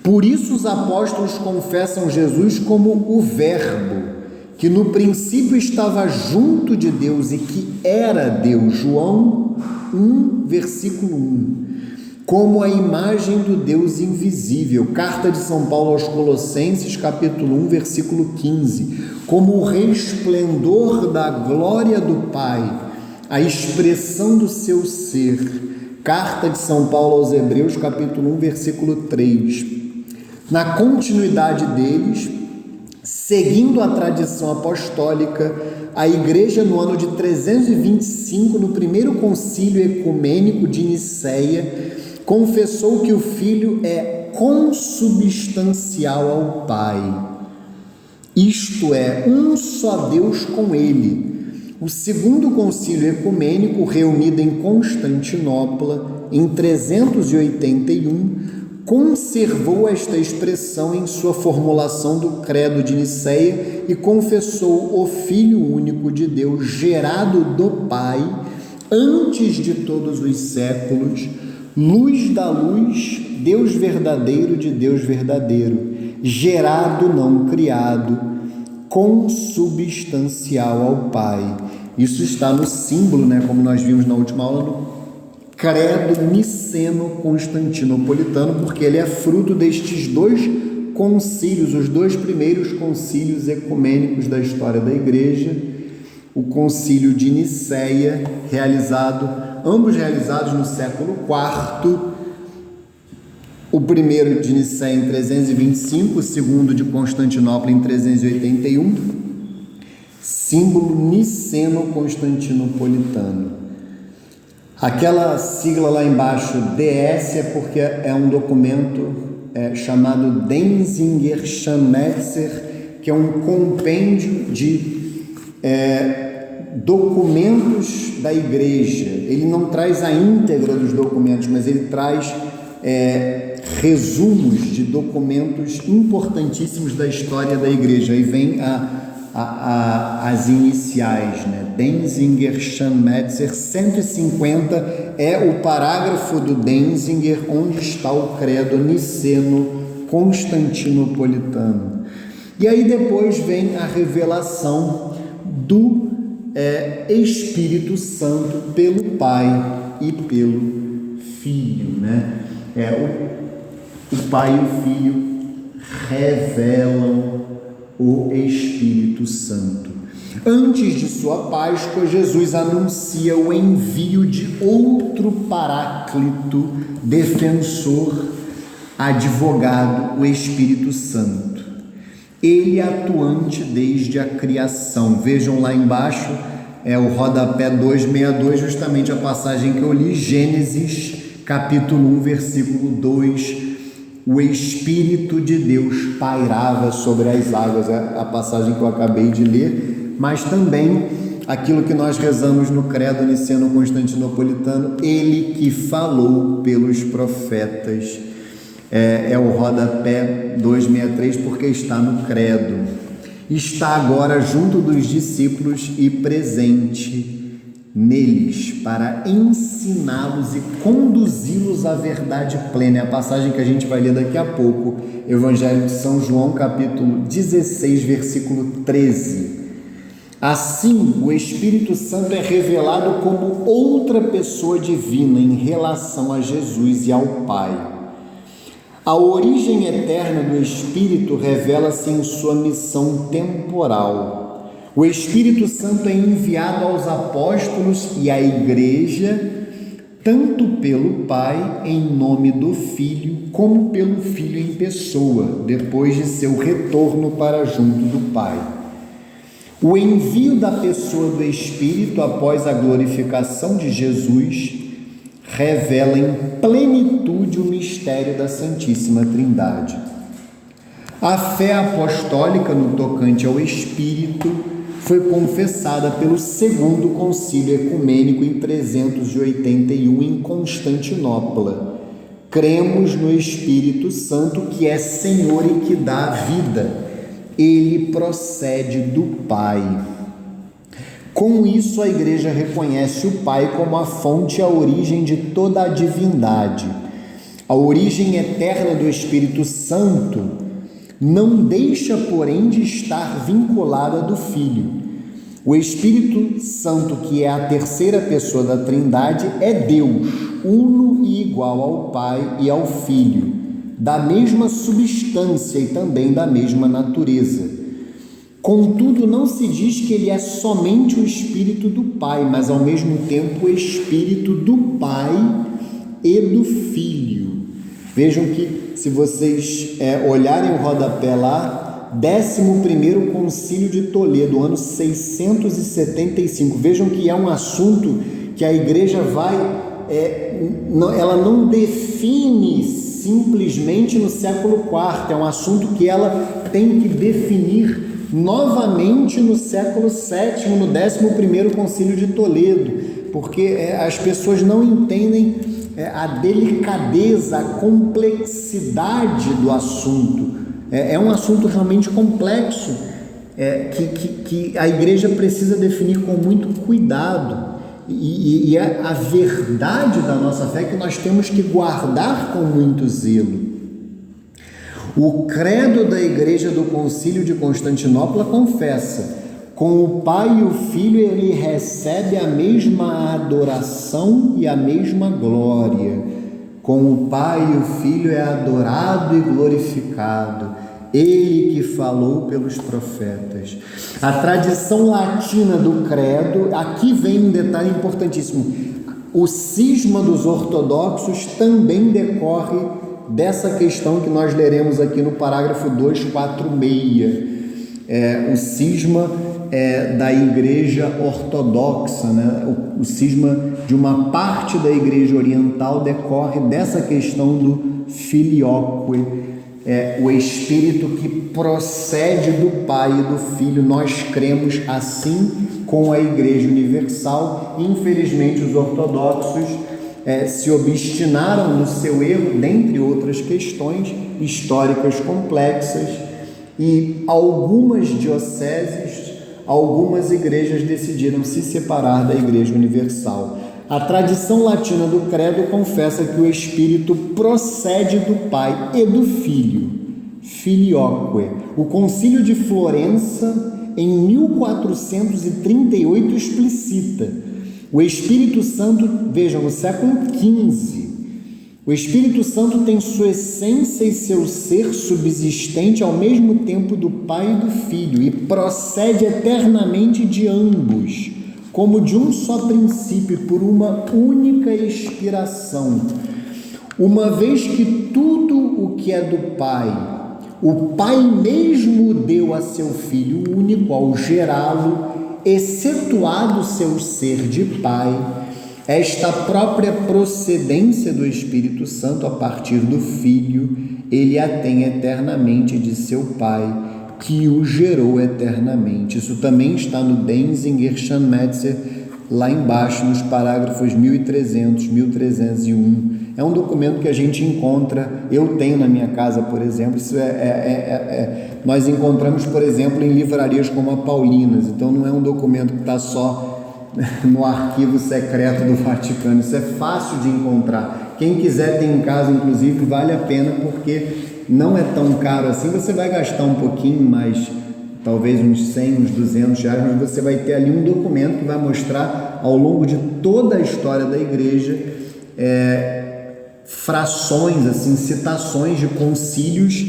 Por isso os apóstolos confessam Jesus como o Verbo, que no princípio estava junto de Deus e que era Deus. João 1, versículo 1. Como a imagem do Deus invisível. Carta de São Paulo aos Colossenses, capítulo 1, versículo 15. Como o resplendor da glória do Pai, a expressão do seu ser. Carta de São Paulo aos Hebreus, capítulo 1, versículo 3. Na continuidade deles, seguindo a tradição apostólica, a Igreja, no ano de 325, no primeiro concílio ecumênico de Nicéia, confessou que o Filho é consubstancial ao Pai, isto é, um só Deus com Ele. O segundo concílio ecumênico, reunido em Constantinopla, em 381, conservou esta expressão em sua formulação do Credo de Nicéia e confessou o Filho único de Deus, gerado do Pai, antes de todos os séculos, luz da luz, Deus verdadeiro de Deus verdadeiro, gerado, não criado, consubstancial ao Pai. Isso está no símbolo, como nós vimos na última aula, no Credo niceno-constantinopolitano, porque ele é fruto destes dois concílios, os dois primeiros concílios ecumênicos da história da Igreja, o concílio de Nicéia, ambos realizados no século IV, o primeiro de Nicéia em 325, o segundo de Constantinopla em 381, símbolo niceno-constantinopolitano. Aquela sigla lá embaixo, DS, é porque é um documento chamado Denzinger-Schanmetzer, que é um compêndio de documentos da Igreja. Ele não traz a íntegra dos documentos, mas ele traz resumos de documentos importantíssimos da história da Igreja. Aí vem as iniciais, Denzinger-Schanmetzer, 150 é o parágrafo do Denzinger, onde está o credo niceno-constantinopolitano. E aí depois vem a revelação do Espírito Santo pelo Pai e pelo Filho, O Pai e o Filho revelam o Espírito Santo. Antes de sua Páscoa, Jesus anuncia o envio de outro Paráclito, defensor, advogado, o Espírito Santo. Ele é atuante desde a criação. Vejam lá embaixo, o rodapé 262, justamente a passagem que eu li, Gênesis, capítulo 1, versículo 2. O Espírito de Deus pairava sobre as águas, a passagem que eu acabei de ler, mas também aquilo que nós rezamos no Credo niceno-constantinopolitano, ele que falou pelos profetas. É o rodapé 263, porque está no Credo. Está agora junto dos discípulos e presente neles, para ensiná-los e conduzi-los à verdade plena. É a passagem que a gente vai ler daqui a pouco, Evangelho de São João, capítulo 16, versículo 13. Assim, o Espírito Santo é revelado como outra pessoa divina em relação a Jesus e ao Pai. A origem eterna do Espírito revela-se em sua missão temporal. O Espírito Santo é enviado aos apóstolos e à Igreja, tanto pelo Pai, em nome do Filho, como pelo Filho em pessoa, depois de seu retorno para junto do Pai. O envio da pessoa do Espírito após a glorificação de Jesus revela em plenitude o mistério da Santíssima Trindade. A fé apostólica no tocante ao Espírito foi confessada pelo segundo concílio ecumênico em 381 em Constantinopla, Cremos no Espírito Santo, que é Senhor e que dá vida. Ele procede do Pai. Com isso, a Igreja reconhece o Pai como a fonte e a origem de toda a divindade. A origem eterna do Espírito Santo não deixa, porém, de estar vinculada do Filho. O Espírito Santo, que é a terceira pessoa da Trindade, é Deus, uno e igual ao Pai e ao Filho, da mesma substância e também da mesma natureza. Contudo, não se diz que ele é somente o Espírito do Pai, mas ao mesmo tempo o Espírito do Pai e do Filho. Vejam que, se vocês olharem o rodapé lá, 11º Concílio de Toledo, ano 675. Vejam que é um assunto que a Igreja ela não define simplesmente no século IV, é um assunto que ela tem que definir novamente no século VII, no 11º Concílio de Toledo, porque as pessoas não entendem a delicadeza, a complexidade do assunto. É um assunto realmente complexo, que a Igreja precisa definir com muito cuidado, e a verdade da nossa fé que nós temos que guardar com muito zelo. O credo da Igreja do Concílio de Constantinopla confessa: com o Pai e o Filho ele recebe a mesma adoração e a mesma glória. Com o Pai e o Filho é adorado e glorificado, ele que falou pelos profetas. A tradição latina do credo, aqui vem um detalhe importantíssimo: o cisma dos ortodoxos também decorre dessa questão que nós leremos aqui no parágrafo 246. O cisma da Igreja Ortodoxa, né? O cisma de uma parte da Igreja Oriental decorre dessa questão do filioque, o Espírito que procede do Pai e do Filho. Nós cremos assim com a Igreja Universal. Infelizmente, os ortodoxos se obstinaram no seu erro, dentre outras questões históricas complexas, e algumas dioceses, algumas igrejas decidiram se separar da Igreja Universal. A tradição latina do credo confessa que o Espírito procede do Pai e do Filho, filioque. O Concílio de Florença, em 1438, explicita: o Espírito Santo, vejam, no século XV, o Espírito Santo tem sua essência e seu ser subsistente ao mesmo tempo do Pai e do Filho, e procede eternamente de ambos, como de um só princípio, por uma única inspiração. Uma vez que tudo o que é do Pai, o Pai mesmo deu a seu Filho único ao gerá-lo, excetuado seu ser de Pai, esta própria procedência do Espírito Santo a partir do Filho, ele a tem eternamente de seu Pai, que o gerou eternamente. Isso também está no Denzinger Schanmetzer, lá embaixo, nos parágrafos 1300, 1301. É um documento que a gente encontra, eu tenho na minha casa, por exemplo. Isso nós encontramos, por exemplo, em livrarias como a Paulinas. Então não é um documento que está só no arquivo secreto do Vaticano. Isso é fácil de encontrar. Quem quiser ter em casa, inclusive, vale a pena, porque não é tão caro assim. Você vai gastar um pouquinho mais, talvez uns 100, uns 200 reais, mas você vai ter ali um documento que vai mostrar ao longo de toda a história da Igreja frações, assim, citações de concílios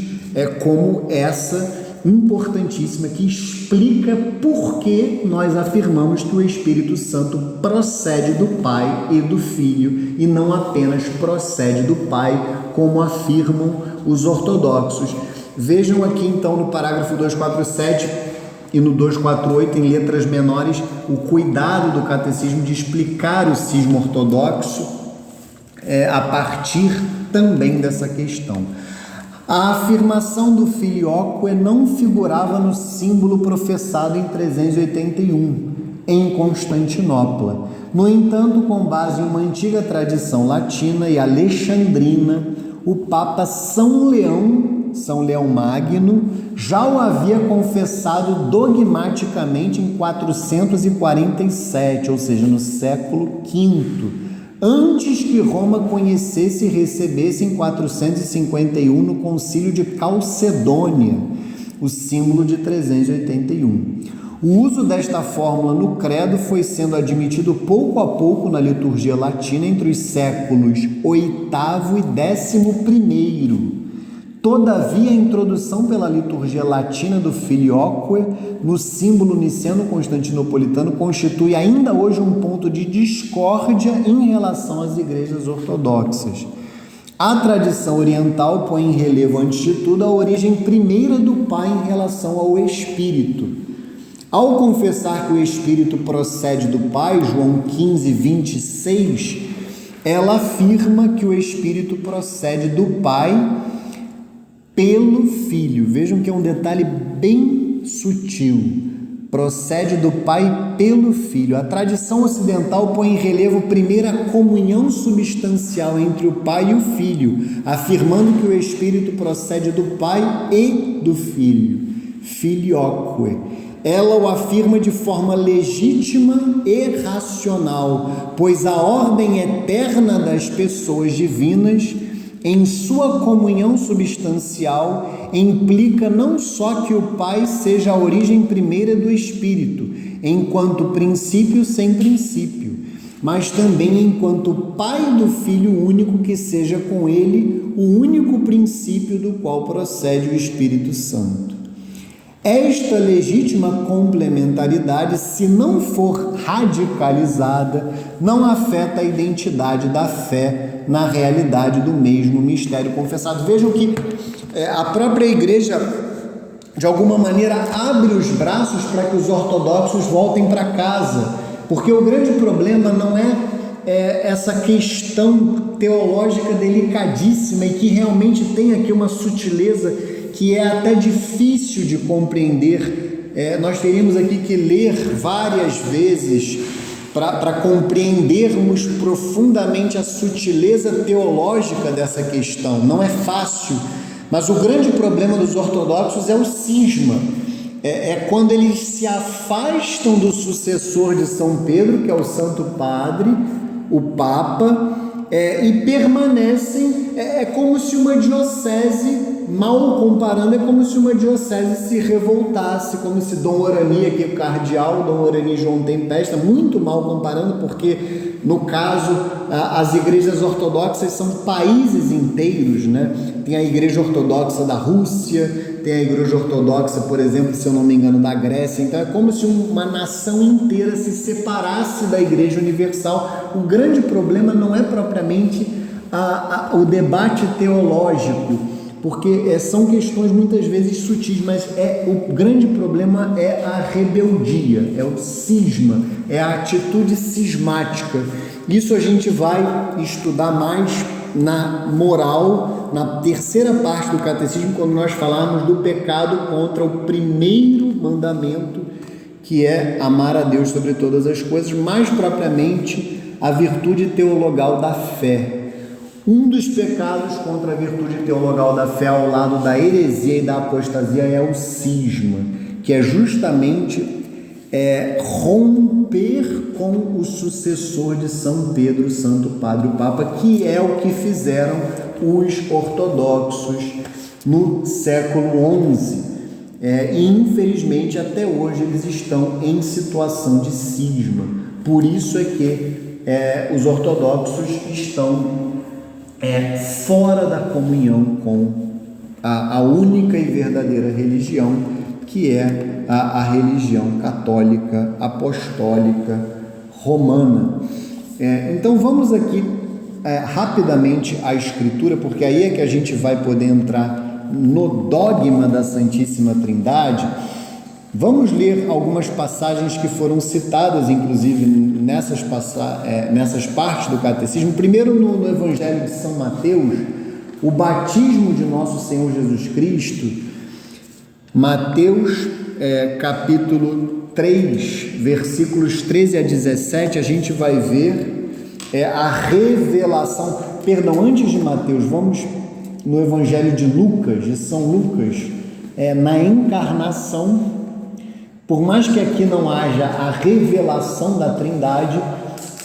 como essa importantíssima, que explica por que nós afirmamos que o Espírito Santo procede do Pai e do Filho, e não apenas procede do Pai, como afirmam os ortodoxos. Vejam aqui então no parágrafo 247 e no 248, em letras menores, o cuidado do catecismo de explicar o cisma ortodoxo a partir também dessa questão. A afirmação do filioque não figurava no símbolo professado em 381, em Constantinopla. No entanto, com base em uma antiga tradição latina e alexandrina, o Papa São Leão Magno, já o havia confessado dogmaticamente em 447, ou seja, no século V, antes que Roma conhecesse e recebesse em 451 no Concílio de Calcedônia, o símbolo de 381. O uso desta fórmula no credo foi sendo admitido pouco a pouco na liturgia latina entre os séculos VIII e XI. Todavia, a introdução pela liturgia latina do Filioque no símbolo niceno-constantinopolitano constitui ainda hoje um ponto de discórdia em relação às igrejas ortodoxas. A tradição oriental põe em relevo, antes de tudo, a origem primeira do Pai em relação ao Espírito. Ao confessar que o Espírito procede do Pai, João 15, 26, ela afirma que o Espírito procede do Pai pelo Filho. Vejam que é um detalhe bem sutil. Procede do Pai pelo Filho. A tradição ocidental põe em relevo primeiro a comunhão substancial entre o Pai e o Filho, afirmando que o Espírito procede do Pai e do Filho. Filioque. Ela o afirma de forma legítima e racional, pois a ordem eterna das pessoas divinas em sua comunhão substancial implica não só que o Pai seja a origem primeira do Espírito, enquanto princípio sem princípio, mas também enquanto Pai do Filho único, que seja com ele o único princípio do qual procede o Espírito Santo. Esta legítima complementaridade, se não for radicalizada, não afeta a identidade da fé na realidade do mesmo mistério confessado. Vejam que a própria igreja, de alguma maneira, abre os braços para que os ortodoxos voltem para casa, porque o grande problema não é essa questão teológica delicadíssima e que realmente tem aqui uma sutileza que é até difícil de compreender. Nós teríamos aqui que ler várias vezes para compreendermos profundamente a sutileza teológica dessa questão. Não é fácil, mas o grande problema dos ortodoxos é o cisma. É quando eles se afastam do sucessor de São Pedro, que é o Santo Padre, o Papa, e permanecem, como se uma diocese, mal comparando, é como se uma diocese se revoltasse, como se Dom Orani, aqui o cardeal, Dom Orani João Tempesta, muito mal comparando, porque no caso as igrejas ortodoxas são países inteiros, né? Tem a igreja ortodoxa da Rússia, tem a igreja ortodoxa, por exemplo, se eu não me engano, da Grécia. Então é como se uma nação inteira se separasse da igreja universal. O grande problema não é propriamente o debate teológico, porque são questões muitas vezes sutis, mas o grande problema é a rebeldia, é o cisma, é a atitude cismática. Isso a gente vai estudar mais na moral, na terceira parte do catecismo, quando nós falarmos do pecado contra o primeiro mandamento, que é amar a Deus sobre todas as coisas, mais propriamente a virtude teologal da fé. Um dos pecados contra a virtude teologal da fé, ao lado da heresia e da apostasia, é o cisma, que é justamente romper com o sucessor de São Pedro, o Santo Padre, o Papa, que é o que fizeram os ortodoxos no século XI. E infelizmente até hoje eles estão em situação de cisma. Por isso é que os ortodoxos estão fora da comunhão com a única e verdadeira religião, que é a religião católica, apostólica, romana. Então vamos aqui rapidamente à Escritura, porque aí é que a gente vai poder entrar no dogma da Santíssima Trindade. Vamos ler algumas passagens que foram citadas, inclusive, nessas partes do Catecismo. Primeiro, no Evangelho de São Mateus, o batismo de nosso Senhor Jesus Cristo, Mateus capítulo 3, versículos 13 a 17, a gente vai ver a revelação. Perdão, antes de Mateus, vamos no Evangelho de Lucas, de São Lucas, na encarnação. Por mais que aqui não haja a revelação da Trindade,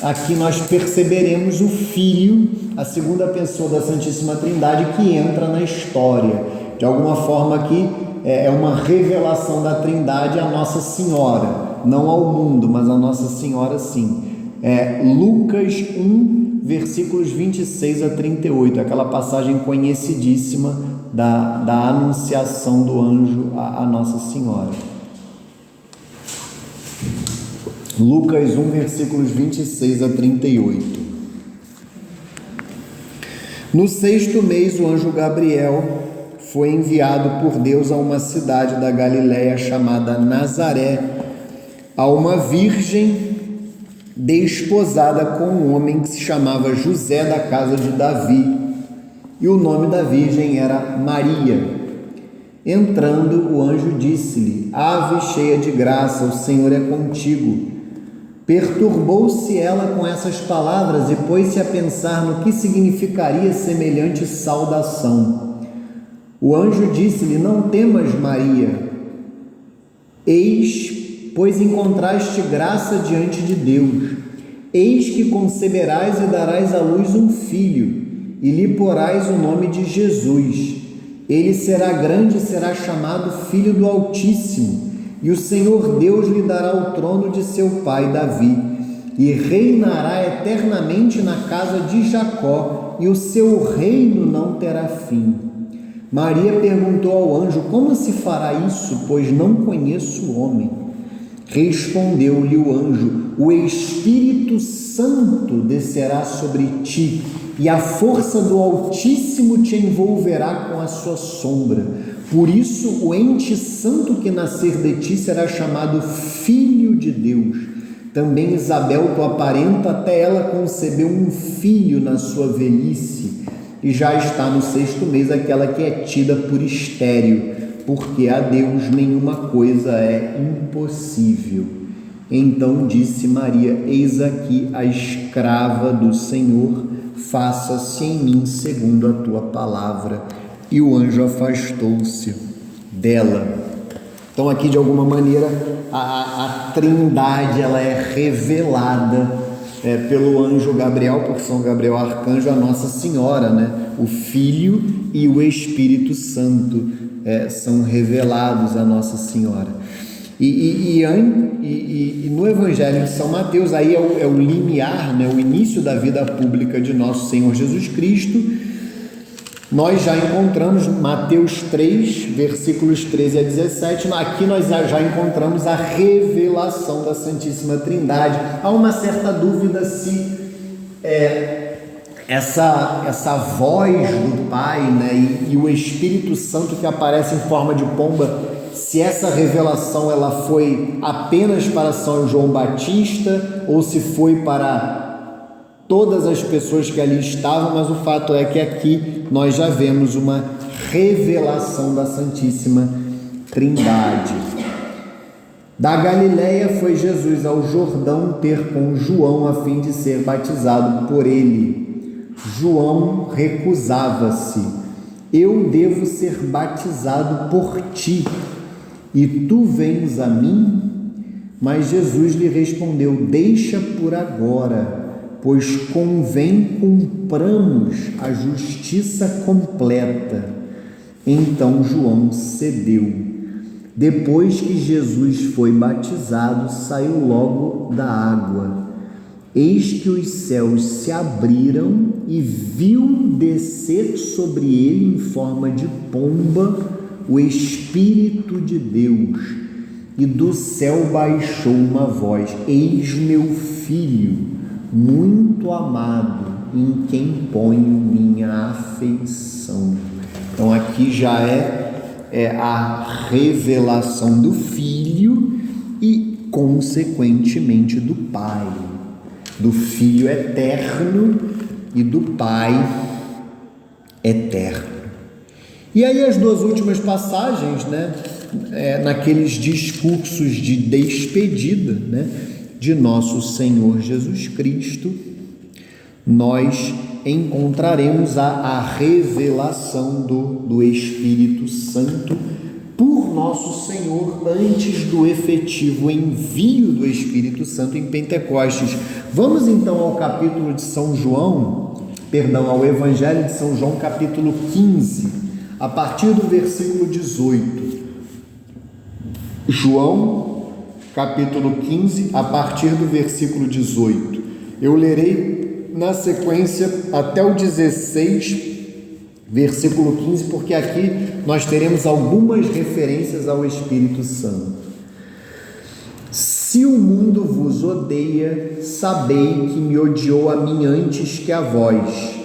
aqui nós perceberemos o Filho, a segunda pessoa da Santíssima Trindade, que entra na história. De alguma forma aqui é uma revelação da Trindade à Nossa Senhora, não ao mundo, mas à Nossa Senhora sim. Lucas 1, versículos 26 a 38, aquela passagem conhecidíssima da anunciação do anjo à Nossa Senhora. Lucas 1, versículos 26 a 38. No 6º mês, o anjo Gabriel foi enviado por Deus a uma cidade da Galiléia chamada Nazaré, a uma virgem desposada com um homem que se chamava José, da casa de Davi, e o nome da virgem era Maria. Entrando, o anjo disse-lhe: Ave cheia de graça, o Senhor é contigo. Perturbou-se ela com essas palavras e pôs-se a pensar no que significaria semelhante saudação. O anjo disse-lhe: Não temas, Maria, eis, pois encontraste graça diante de Deus. Eis que conceberás e darás à luz um filho, e lhe porás o nome de Jesus. Ele será grande e será chamado Filho do Altíssimo, e o Senhor Deus lhe dará o trono de seu pai Davi, e reinará eternamente na casa de Jacó, e o seu reino não terá fim. Maria perguntou ao anjo: Como se fará isso, pois não conheço o homem? Respondeu-lhe o anjo: O Espírito Santo descerá sobre ti, e a força do Altíssimo te envolverá com a sua sombra. Por isso, o ente santo que nascer de ti será chamado Filho de Deus. Também Isabel, tua parenta, até ela concebeu um filho na sua velhice, e já está no 6º mês aquela que é tida por estéril, porque a Deus nenhuma coisa é impossível. Então disse Maria: Eis aqui a escrava do Senhor, faça-se em mim segundo a tua palavra. E o anjo afastou-se dela. Então aqui, de alguma maneira, a Trindade ela é revelada pelo anjo Gabriel, por São Gabriel Arcanjo, a Nossa Senhora, né? O Filho e o Espírito Santo são revelados a Nossa Senhora. E no Evangelho de São Mateus, aí é o limiar, né? O início da vida pública de nosso Senhor Jesus Cristo. Nós já encontramos Mateus 3, versículos 13 a 17, aqui nós já encontramos a revelação da Santíssima Trindade. Há uma certa dúvida se essa voz do Pai, né, e o Espírito Santo que aparece em forma de pomba, se essa revelação ela foi apenas para São João Batista ou se foi para todas as pessoas que ali estavam, mas o fato é que aqui nós já vemos uma revelação da Santíssima Trindade. Da Galiléia foi Jesus ao Jordão ter com João a fim de ser batizado por ele. João recusava-se: Eu devo ser batizado por ti, e tu vens a mim? Mas Jesus lhe respondeu: Deixa por agora, pois convém cumpramos a justiça completa. Então João cedeu. Depois que Jesus foi batizado, saiu logo da água. Eis que os céus se abriram e viu descer sobre ele em forma de pomba o Espírito de Deus. E do céu baixou uma voz: Eis meu filho, muito amado, em quem ponho minha afeição. Então aqui já é a revelação do Filho e, consequentemente, do Pai, do Filho eterno e do Pai eterno. E aí as duas últimas passagens, né? naqueles discursos de despedida, né, de nosso Senhor Jesus Cristo, nós encontraremos a revelação do Espírito Santo por nosso Senhor antes do efetivo envio do Espírito Santo em Pentecostes. Vamos então ao capítulo de São João, ao Evangelho de São João, capítulo 15, a partir do versículo 18. João, capítulo 15, a partir do versículo 18. Eu lerei na sequência até o 16, versículo 15, porque aqui nós teremos algumas referências ao Espírito Santo. Se o mundo vos odeia, sabei que me odiou a mim antes que a vós.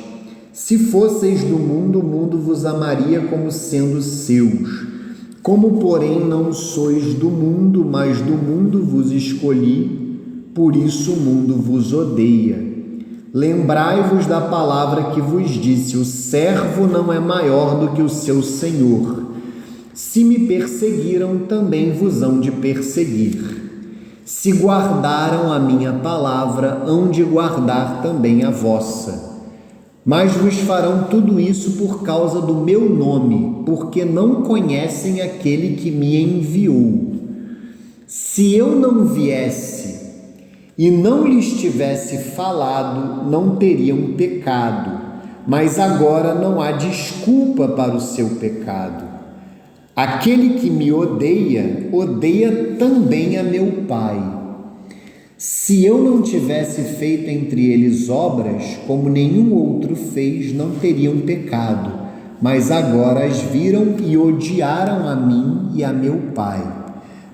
Se fosseis do mundo, o mundo vos amaria como sendo seus. Como, porém, não sois do mundo, mas do mundo vos escolhi, por isso o mundo vos odeia. Lembrai-vos da palavra que vos disse: o servo não é maior do que o seu senhor. Se me perseguiram, também vos hão de perseguir. Se guardaram a minha palavra, hão de guardar também a vossa. Mas vos farão tudo isso por causa do meu nome, porque não conhecem aquele que me enviou. Se eu não viesse e não lhes tivesse falado, não teriam pecado, mas agora não há desculpa para o seu pecado. Aquele que me odeia, odeia também a meu Pai. Se eu não tivesse feito entre eles obras, como nenhum outro fez, não teriam pecado, mas agora as viram e odiaram a mim e a meu Pai.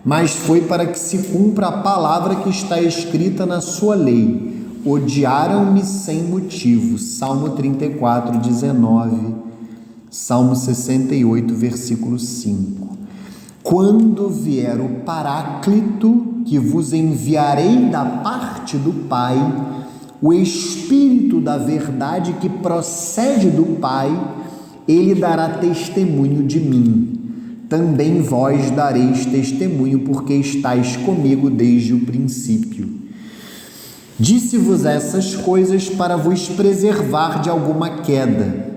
Mas foi para que se cumpra a palavra que está escrita na sua lei: odiaram-me sem motivo. Salmo 34, 19, Salmo 68, versículo 5. Quando vier o Paráclito, que vos enviarei da parte do Pai, o Espírito da verdade que procede do Pai, ele dará testemunho de mim. Também vós dareis testemunho, porque estáis comigo desde o princípio. Disse-vos essas coisas para vos preservar de alguma queda.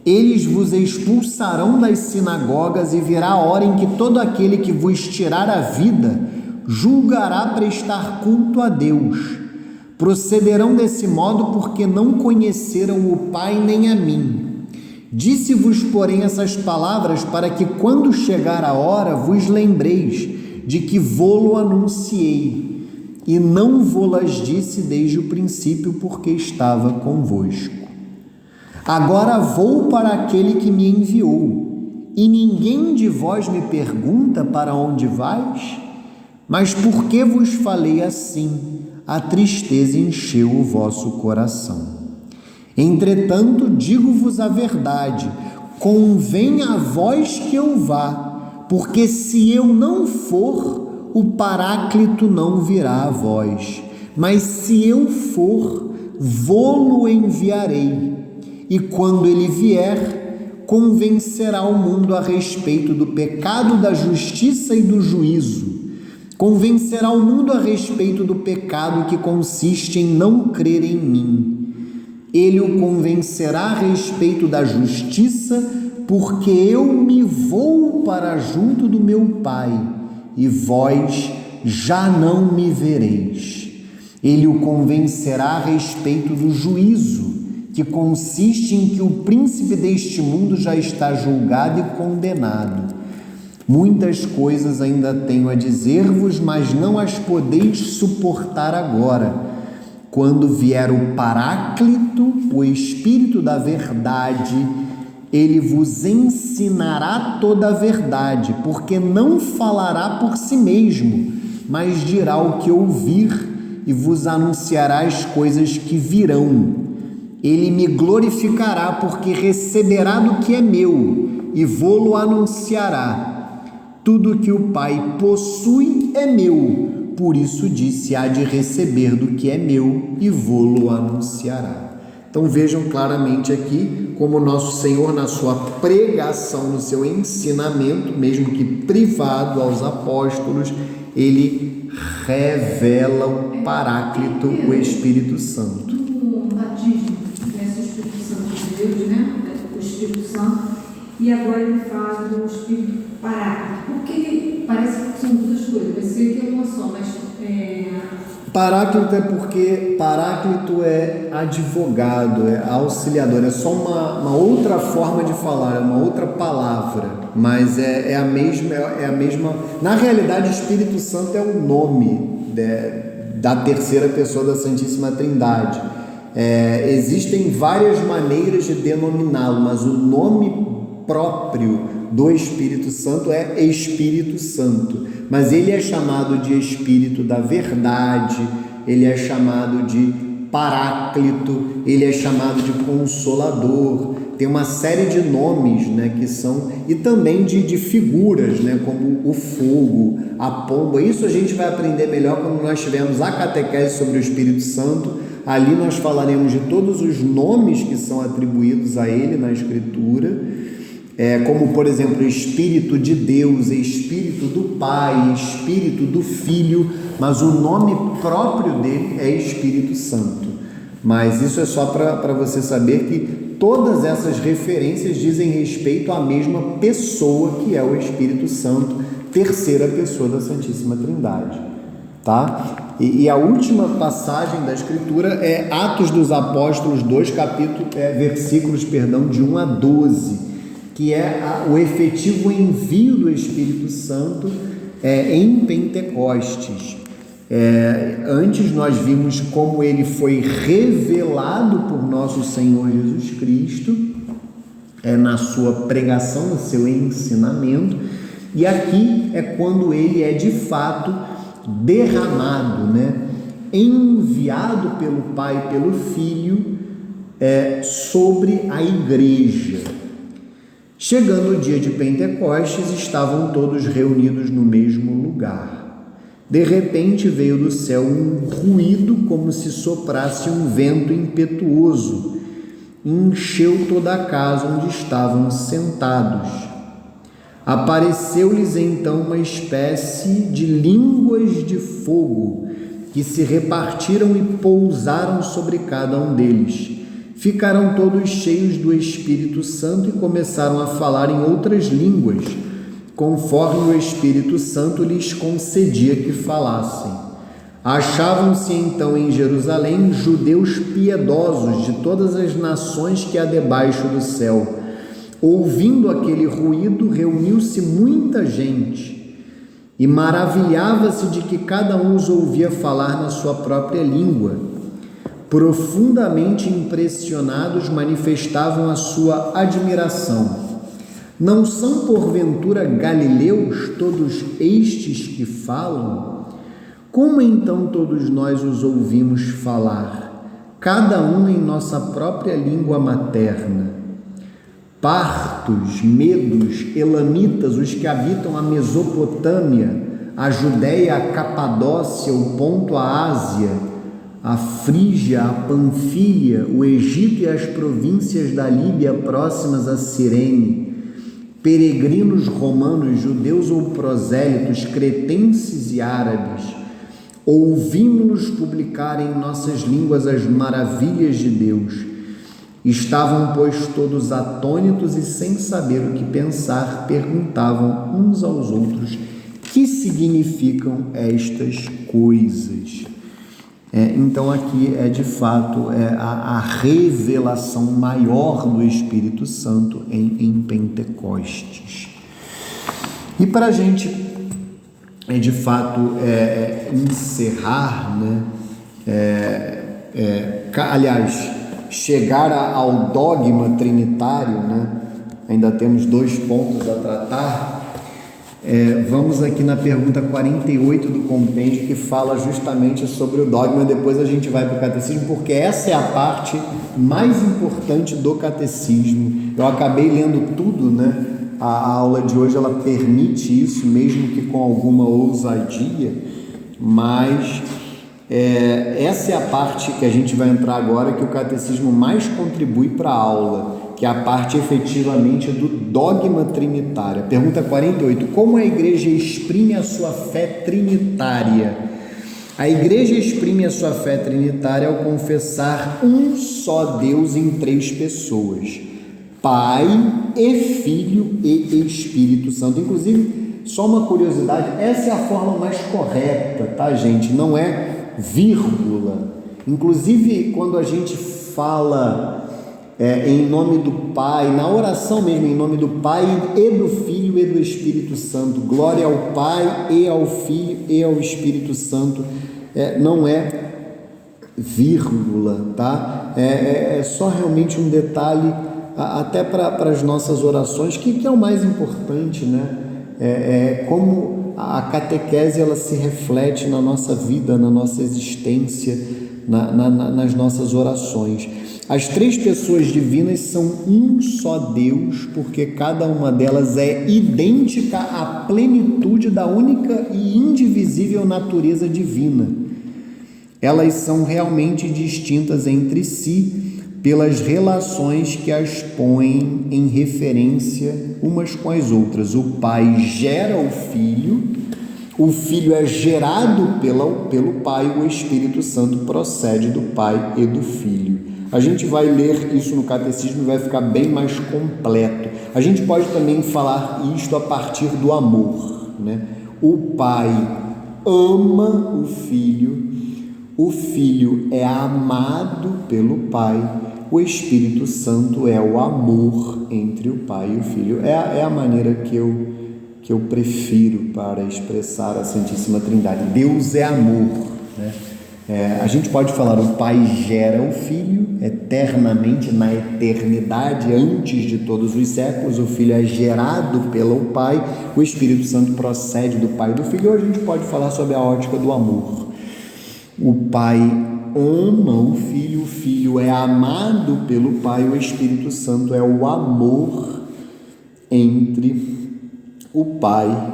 Eles vos expulsarão das sinagogas e virá a hora em que todo aquele que vos tirar a vida julgará prestar culto a Deus. Procederão desse modo porque não conheceram o Pai nem a mim. Disse-vos, porém, essas palavras para que, quando chegar a hora, vos lembreis de que vô-lo anunciei, e não vô-las disse desde o princípio, porque estava convosco. Agora vou para aquele que me enviou, e ninguém de vós me pergunta para onde vais? Mas por que vos falei assim? A tristeza encheu o vosso coração. Entretanto, digo-vos a verdade, convém a vós que eu vá, porque se eu não for, o Paráclito não virá a vós, mas se eu for, vô-lo enviarei, e quando ele vier, convencerá o mundo a respeito do pecado, da justiça e do juízo. Convencerá o mundo a respeito do pecado que consiste em não crer em mim. Ele o convencerá a respeito da justiça, porque eu me vou para junto do meu Pai, e vós já não me vereis. Ele o convencerá a respeito do juízo, que consiste em que o príncipe deste mundo já está julgado e condenado. Muitas coisas ainda tenho a dizer-vos, mas não as podeis suportar agora. Quando vier o Paráclito, o Espírito da verdade, ele vos ensinará toda a verdade, porque não falará por si mesmo, mas dirá o que ouvir e vos anunciará as coisas que virão. Ele me glorificará, porque receberá do que é meu e vô-lo anunciará. Tudo que o Pai possui é meu. Por isso disse: há de receber do que é meu e vô-lo anunciará. Então vejam claramente aqui como nosso Senhor, na sua pregação, no seu ensinamento, mesmo que privado aos apóstolos, ele revela o Paráclito, o Espírito Santo. No batismo, esse Espírito Santo de Deus, né? O Espírito Santo, e agora ele fala do Espírito Paráclito, porque parece que são duas coisas, vai ser que é uma só, mas Paráclito é porque Paráclito é advogado, é auxiliador, é só uma outra forma de falar, é uma outra palavra, mas é a mesma. Na realidade, Espírito Santo é o nome da terceira pessoa da Santíssima Trindade. Existem várias maneiras de denominá-lo, mas o nome próprio do Espírito Santo é Espírito Santo, mas ele é chamado de Espírito da Verdade, ele é chamado de Paráclito, ele é chamado de Consolador, tem uma série de nomes, né, que são, e também de figuras, né, como o fogo, a pomba. Isso a gente vai aprender melhor quando nós tivermos a catequese sobre o Espírito Santo. Ali nós falaremos de todos os nomes que são atribuídos a ele na Escritura, como, por exemplo, Espírito de Deus, Espírito do Pai, Espírito do Filho, mas o nome próprio dele é Espírito Santo. Mas isso é só para você saber que todas essas referências dizem respeito à mesma pessoa, que é o Espírito Santo, terceira pessoa da Santíssima Trindade. Tá? E a última passagem da Escritura é Atos dos Apóstolos 2, versículos de 1 a 12, que é o efetivo envio do Espírito Santo em Pentecostes. Antes nós vimos como ele foi revelado por nosso Senhor Jesus Cristo, na sua pregação, no seu ensinamento, e aqui é quando ele é de fato derramado, né? Enviado pelo Pai e pelo Filho sobre a igreja. Chegando o dia de Pentecostes, estavam todos reunidos no mesmo lugar. De repente veio do céu um ruído como se soprasse um vento impetuoso, e encheu toda a casa onde estavam sentados. Apareceu-lhes então uma espécie de línguas de fogo, que se repartiram e pousaram sobre cada um deles. Ficaram todos cheios do Espírito Santo e começaram a falar em outras línguas, conforme o Espírito Santo lhes concedia que falassem. Achavam-se então em Jerusalém judeus piedosos de todas as nações que há debaixo do céu. Ouvindo aquele ruído, reuniu-se muita gente e maravilhava-se de que cada um os ouvia falar na sua própria língua. Profundamente impressionados, manifestavam a sua admiração. Não são porventura galileus todos estes que falam? Como então todos nós os ouvimos falar, cada um em nossa própria língua materna? Partos, medos, elamitas, os que habitam a Mesopotâmia, a Judéia, a Capadócia, o Ponto, a Ásia, a Frígia, a Panfilha, o Egito e as províncias da Líbia próximas a Cirene, peregrinos romanos, judeus ou prosélitos, cretenses e árabes, ouvimos-los publicar em nossas línguas as maravilhas de Deus. Estavam, pois, todos atônitos e sem saber o que pensar, perguntavam uns aos outros: que significam estas coisas? Então aqui de fato a revelação maior do Espírito Santo em Pentecostes. E para a gente de fato encerrar, né? Aliás, chegar ao dogma trinitário, né? Ainda temos 2 pontos a tratar. Vamos aqui na pergunta 48 do compêndio, que fala justamente sobre o dogma. Depois a gente vai para o catecismo, porque essa é a parte mais importante do catecismo. Eu acabei lendo tudo, né? A aula de hoje ela permite isso, mesmo que com alguma ousadia, mas Essa é a parte que a gente vai entrar agora, que o catecismo mais contribui para a aula, que é a parte efetivamente do dogma trinitário. Pergunta 48. Como a Igreja exprime a sua fé trinitária? A Igreja exprime a sua fé trinitária ao confessar um só Deus em 3 pessoas: Pai e Filho e Espírito Santo. Inclusive, só uma curiosidade, essa é a forma mais correta, tá, gente? Não é vírgula. Inclusive, quando a gente fala em nome do Pai, na oração mesmo, em nome do Pai e do Filho e do Espírito Santo, glória ao Pai e ao Filho e ao Espírito Santo, não é vírgula, tá? É só realmente um detalhe, até para as nossas orações, que é o mais importante, né? Como a catequese ela se reflete na nossa vida, na nossa existência, nas nossas orações. As 3 pessoas divinas são um só Deus, porque cada uma delas é idêntica à plenitude da única e indivisível natureza divina. Elas são realmente distintas entre si pelas relações que as põem em referência umas com as outras. O Pai gera o Filho é gerado pelo Pai, o Espírito Santo procede do Pai e do Filho. A gente vai ler isso no catecismo e vai ficar bem mais completo. A gente pode também falar isto a partir do amor, né? O Pai ama o Filho é amado pelo Pai, o Espírito Santo é o amor entre o Pai e o Filho. É a maneira que eu prefiro para expressar a Santíssima Trindade. Deus é amor, né? A gente pode falar, o Pai gera o Filho eternamente, na eternidade, antes de todos os séculos. O Filho é gerado pelo Pai, o Espírito Santo procede do Pai e do Filho. Ou a gente pode falar sobre a ótica do amor. O Pai ama o Filho é amado pelo Pai, o Espírito Santo é o amor entre o Pai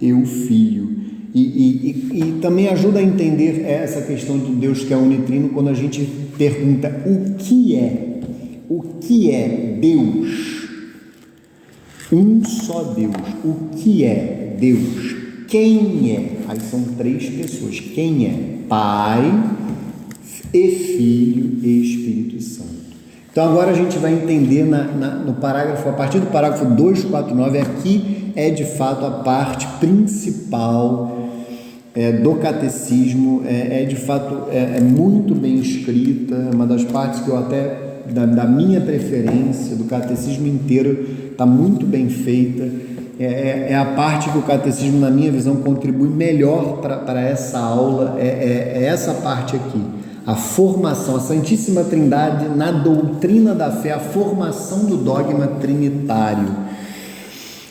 e o Filho. E também ajuda a entender essa questão do Deus que é unitrino quando a gente pergunta o que é Deus? Um só Deus. O que é Deus? Quem é? Aí são 3 pessoas. Quem é? Pai e Filho e Espírito Santo. Então agora a gente vai entender no parágrafo, a partir do parágrafo 249, aqui é de fato a parte principal do catecismo, de fato muito bem escrita, é uma das partes que eu até, da minha preferência, do catecismo inteiro, está muito bem feita, é a parte que o catecismo, na minha visão, contribui melhor para essa aula, é essa parte aqui, a formação, a Santíssima Trindade na doutrina da fé, a formação do dogma trinitário.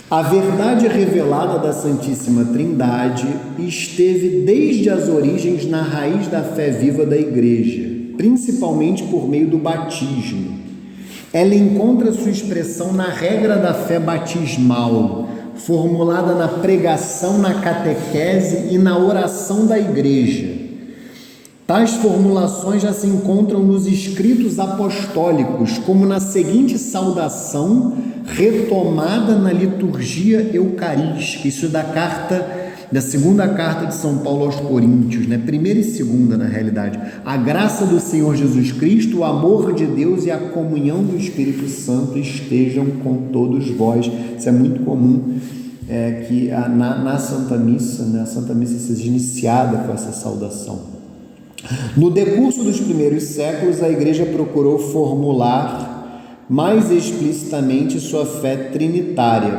A verdade revelada da Santíssima Trindade esteve desde as origens na raiz da fé viva da Igreja, principalmente por meio do batismo. Ela encontra sua expressão na regra da fé batismal, formulada na pregação, na catequese e na oração da Igreja. Tais formulações já se encontram nos escritos apostólicos, como na seguinte saudação retomada na liturgia eucarística. Isso é da segunda carta de São Paulo aos Coríntios, né? Primeira e segunda, na realidade. A graça do Senhor Jesus Cristo, o amor de Deus e a comunhão do Espírito Santo estejam com todos vós. Isso é muito comum, que na Santa Missa, né? A Santa Missa seja iniciada com essa saudação. No decurso dos primeiros séculos, a Igreja procurou formular mais explicitamente sua fé trinitária,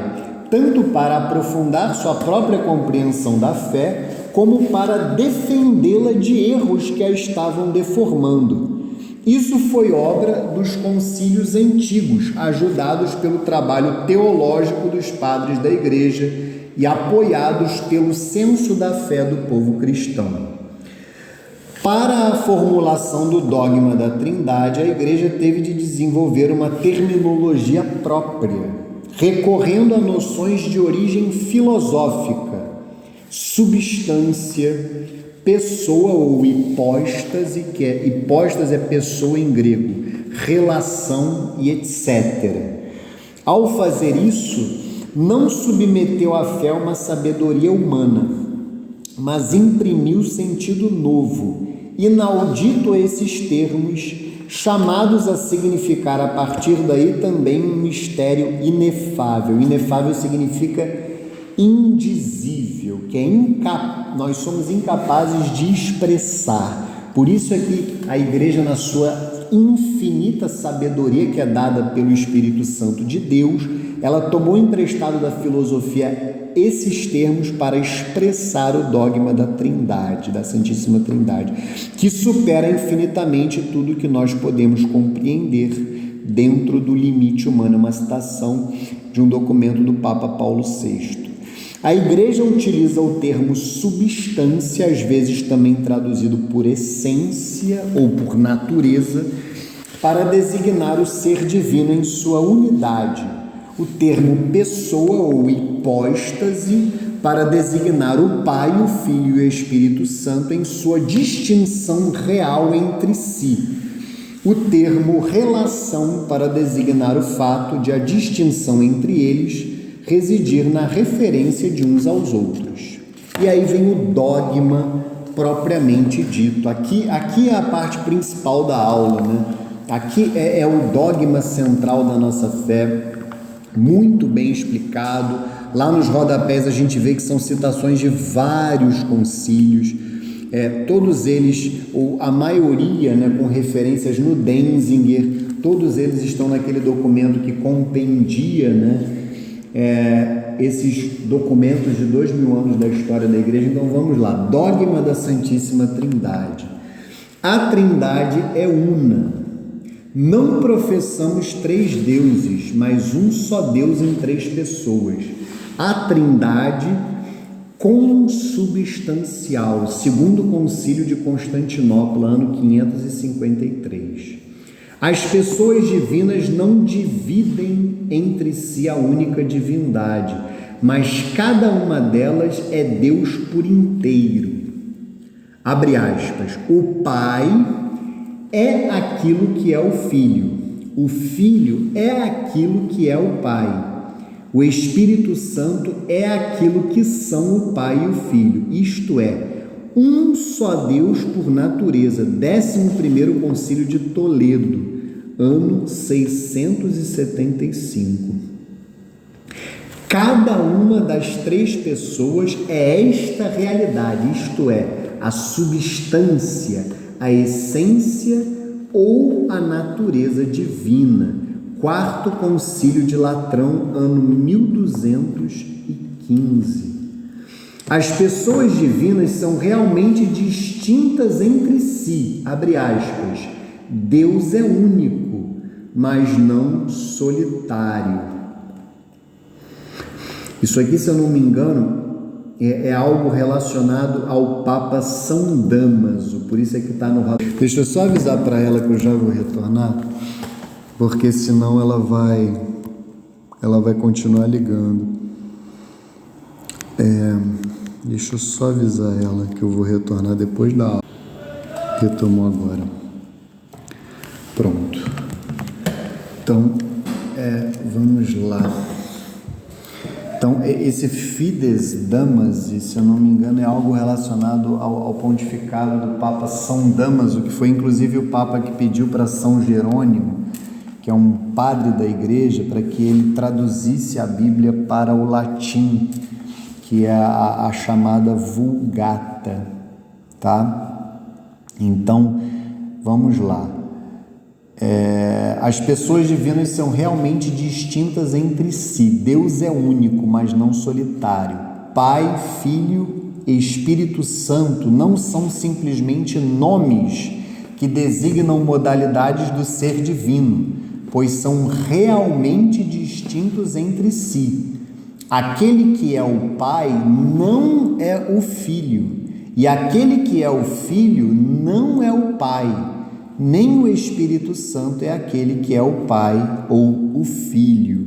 tanto para aprofundar sua própria compreensão da fé, como para defendê-la de erros que a estavam deformando. Isso foi obra dos concílios antigos, ajudados pelo trabalho teológico dos padres da Igreja e apoiados pelo senso da fé do povo cristão. Para a formulação do dogma da Trindade, a Igreja teve de desenvolver uma terminologia própria, recorrendo a noções de origem filosófica, substância, pessoa ou hipóstase, que é hipóstase é pessoa em grego, relação e etc. Ao fazer isso, não submeteu à fé uma sabedoria humana, mas imprimiu sentido novo, inaudito a esses termos, chamados a significar a partir daí também um mistério inefável. Inefável significa indizível, que nós somos incapazes de expressar. Por isso é que a Igreja, na sua infinita sabedoria que é dada pelo Espírito Santo de Deus, ela tomou emprestado da filosofia esses termos para expressar o dogma da Trindade, da Santíssima Trindade, que supera infinitamente tudo que nós podemos compreender dentro do limite humano. Uma citação de um documento do Papa Paulo VI. A Igreja utiliza o termo substância, às vezes também traduzido por essência ou por natureza, para designar o ser divino em sua unidade. O termo pessoa ou hipóstase para designar o Pai, o Filho e o Espírito Santo em sua distinção real entre si. O termo relação para designar o fato de a distinção entre eles residir na referência de uns aos outros. E aí vem o dogma propriamente dito. Aqui é a parte principal da aula, né? Aqui é o dogma central da nossa fé, muito bem explicado. Lá nos rodapés a gente vê que são citações de vários concílios, todos eles, ou a maioria, né, com referências no Denzinger, todos eles estão naquele documento que compendia, né, esses documentos de 2000 anos da história da Igreja. Então vamos lá, dogma da Santíssima Trindade. A Trindade é una. Não professamos 3 deuses, mas um só Deus em 3 pessoas. A Trindade consubstancial, segundo o Concílio de Constantinopla, ano 553. As pessoas divinas não dividem entre si a única divindade, mas cada uma delas é Deus por inteiro. Abre aspas. O Pai é aquilo que é o Filho. O Filho é aquilo que é o Pai. O Espírito Santo é aquilo que são o Pai e o Filho. Isto é, um só Deus por natureza. 11º Concílio de Toledo, ano 675. Cada uma das 3 pessoas é esta realidade, isto é, a substância, a essência ou a natureza divina. 4º Concílio de Latrão, ano 1215. As pessoas divinas são realmente distintas entre si, abre aspas. Deus é único, mas não solitário. Isso aqui, se eu não me engano, é algo relacionado ao Papa São Damaso, por isso é que está no... Deixa eu só avisar para ela que eu já vou retornar, porque senão ela vai continuar ligando. Deixa eu só avisar ela que eu vou retornar depois da aula. Retomou agora. Pronto. Então, vamos lá. Então, esse Fides Damaso, se eu não me engano, é algo relacionado ao pontificado do Papa São Damaso, que foi inclusive o Papa que pediu para São Jerônimo, que é um padre da Igreja, para que ele traduzisse a Bíblia para o latim, que é a chamada Vulgata, tá? Então, vamos lá. As pessoas divinas são realmente distintas entre si. Deus é único, mas não solitário. Pai, Filho e Espírito Santo não são simplesmente nomes que designam modalidades do ser divino, pois são realmente distintos entre si. Aquele que é o Pai não é o Filho, e aquele que é o Filho não é o Pai. Nem o Espírito Santo é aquele que é o Pai ou o Filho.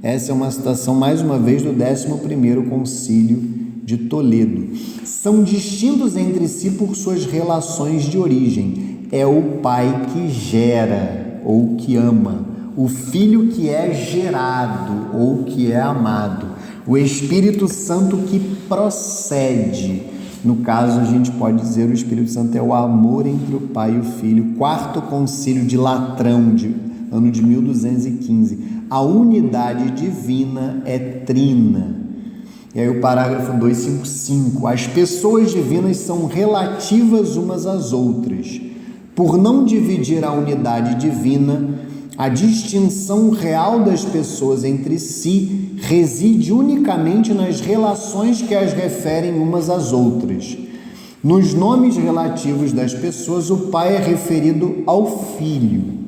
Essa é uma citação, mais uma vez, do 11º Concílio de Toledo. São distintos entre si por suas relações de origem. É o Pai que gera ou que ama, o Filho que é gerado ou que é amado, o Espírito Santo que procede. No caso, a gente pode dizer o Espírito Santo é o amor entre o Pai e o Filho. Quarto Concílio de Latrão, ano de 1215. A unidade divina é trina. E aí o parágrafo 255. As pessoas divinas são relativas umas às outras. Por não dividir a unidade divina, a distinção real das pessoas entre si reside unicamente nas relações que as referem umas às outras. Nos nomes relativos das pessoas, o Pai é referido ao Filho.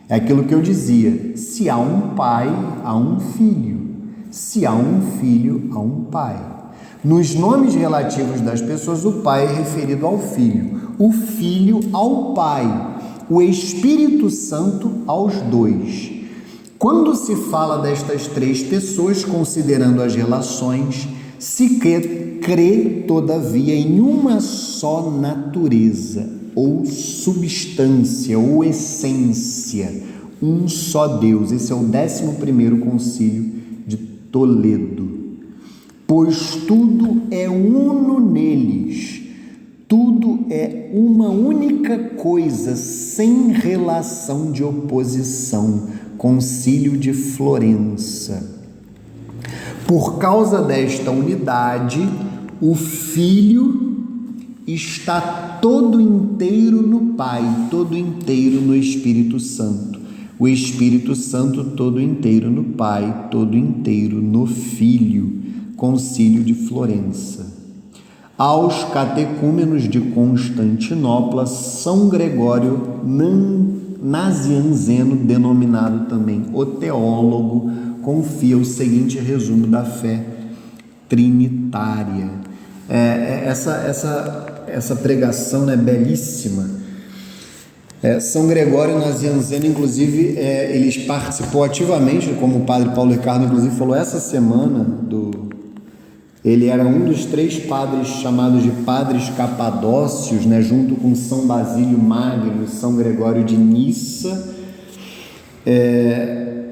É aquilo que eu dizia: se há um pai, há um filho. Se há um filho, há um pai. Nos nomes relativos das pessoas, o Pai é referido ao Filho, o Filho ao Pai, o Espírito Santo aos dois. Quando se fala destas três pessoas, considerando as relações, se crê, todavia, em uma só natureza, ou substância, ou essência, um só Deus. Esse é o 11º Concílio de Toledo. Pois tudo é uno neles, tudo é uma única coisa, sem relação de oposição. Concílio de Florença. Por causa desta unidade, o Filho está todo inteiro no Pai, todo inteiro no Espírito Santo. O Espírito Santo todo inteiro no Pai, todo inteiro no Filho. Concílio de Florença. Aos catecúmenos de Constantinopla, São Gregório Nazianzeno, denominado também o teólogo, confia o seguinte resumo da fé trinitária. Essa pregação é belíssima. São Gregório Nazianzeno, inclusive, ele participou ativamente, como o padre Paulo Ricardo, inclusive, falou essa semana, ele era um dos 3 padres chamados de padres capadócios, né, junto com São Basílio Magno e São Gregório de Nissa.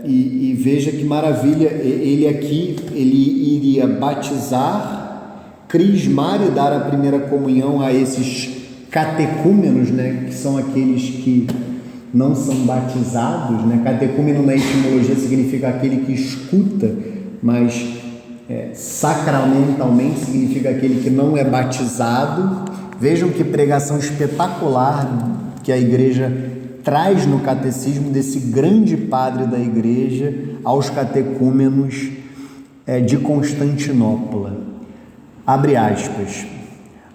E veja que maravilha, ele iria batizar, crismar e dar a primeira comunhão a esses catecúmenos, né, que são aqueles que não são batizados, né? Catecúmeno na etimologia significa aquele que escuta, mas sacramentalmente significa aquele que não é batizado. Vejam que pregação espetacular que a Igreja traz no catecismo desse grande padre da Igreja aos catecúmenos de Constantinopla. Abre aspas.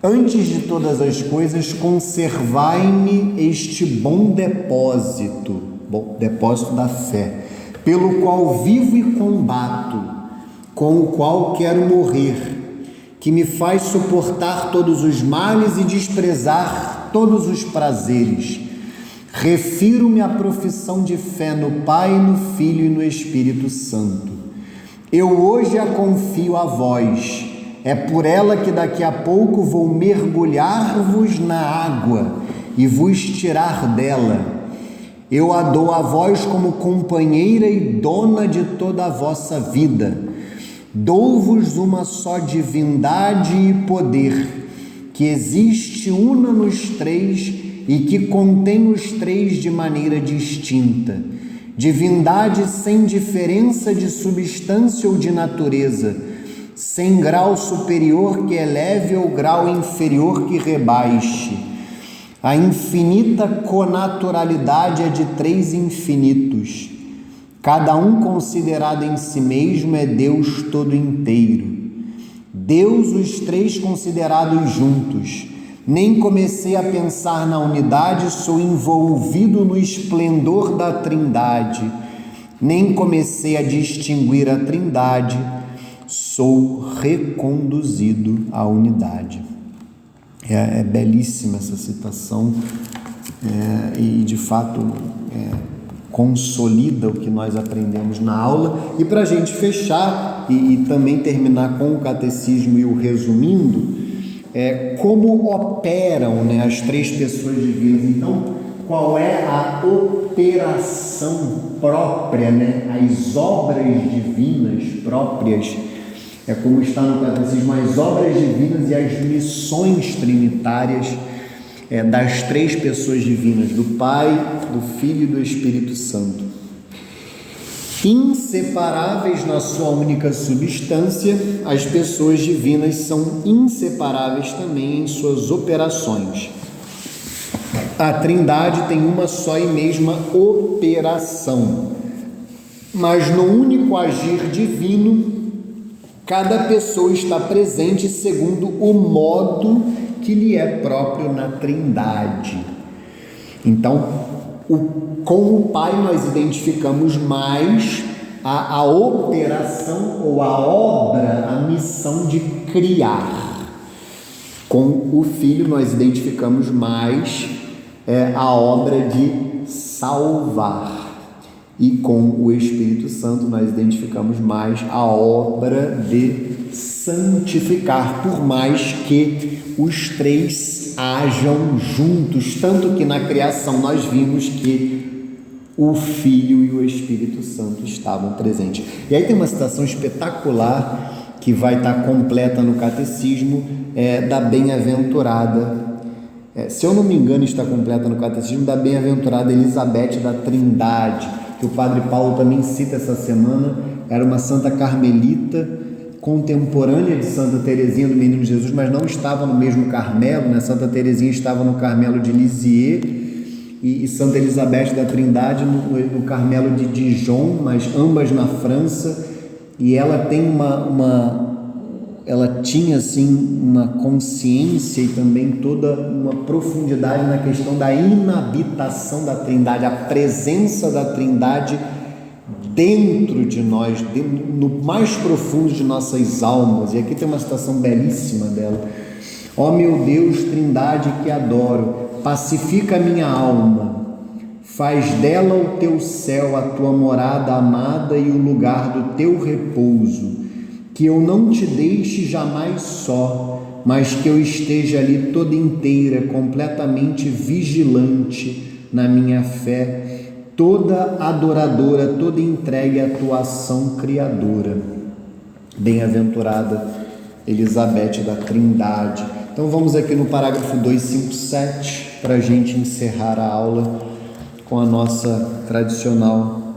Antes de todas as coisas, conservai-me este bom depósito da fé, pelo qual vivo e combato, com o qual quero morrer, que me faz suportar todos os males e desprezar todos os prazeres. Refiro-me à profissão de fé no Pai, no Filho e no Espírito Santo. Eu hoje a confio a vós. É por ela que daqui a pouco vou mergulhar-vos na água e vos tirar dela. Eu a dou a vós como companheira e dona de toda a vossa vida. Dou-vos uma só divindade e poder, que existe una nos 3 e que contém os 3 de maneira distinta. Divindade sem diferença de substância ou de natureza, sem grau superior que eleve ou grau inferior que rebaixe. A infinita connaturalidade é de 3 infinitos. Cada um considerado em si mesmo é Deus todo inteiro. Deus os 3 considerados juntos. Nem comecei a pensar na unidade, sou envolvido no esplendor da Trindade. Nem comecei a distinguir a Trindade, sou reconduzido à unidade. É belíssima essa citação e de fato consolida o que nós aprendemos na aula. E para a gente fechar e também terminar com o catecismo e o resumindo, como operam, né, as três pessoas divinas. Então, qual é a operação própria, né, as obras divinas próprias, como está no catecismo, as obras divinas e as missões trinitárias das três pessoas divinas, do Pai, do Filho e do Espírito Santo. Inseparáveis na sua única substância, as pessoas divinas são inseparáveis também em suas operações. A Trindade tem uma só e mesma operação, mas no único agir divino, cada pessoa está presente segundo o modo que lhe é próprio na Trindade. Então, com o Pai nós identificamos mais a operação ou a obra, a missão de criar. Com o Filho nós identificamos mais a obra de salvar. E com o Espírito Santo nós identificamos mais a obra de santificar, por mais que os três hajam juntos, tanto que na criação nós vimos que o Filho e o Espírito Santo estavam presentes. E aí tem uma citação espetacular que vai estar completa no catecismo, da bem-aventurada, se eu não me engano está completa no catecismo, da bem-aventurada Elizabeth da Trindade, que o Padre Paulo também cita essa semana. Era uma santa carmelita, contemporânea de Santa Teresinha do Menino Jesus, mas não estava no mesmo Carmelo, né? Santa Teresinha estava no Carmelo de Lisieux e Santa Elizabeth da Trindade no Carmelo de Dijon, mas ambas na França. E ela tem ela tinha assim uma consciência e também toda uma profundidade na questão da inabitação da Trindade, a presença da Trindade dentro de nós, no mais profundo de nossas almas. E aqui tem uma citação belíssima dela: ó meu Deus, Trindade que adoro, pacifica a minha alma, faz dela o teu céu, a tua morada amada e o lugar do teu repouso, que eu não te deixe jamais só, mas que eu esteja ali toda inteira, completamente vigilante na minha fé, toda adoradora, toda entregue à tua ação criadora. Bem-aventurada Elizabeth da Trindade. Então vamos aqui no parágrafo 257 para a gente encerrar a aula com a nossa tradicional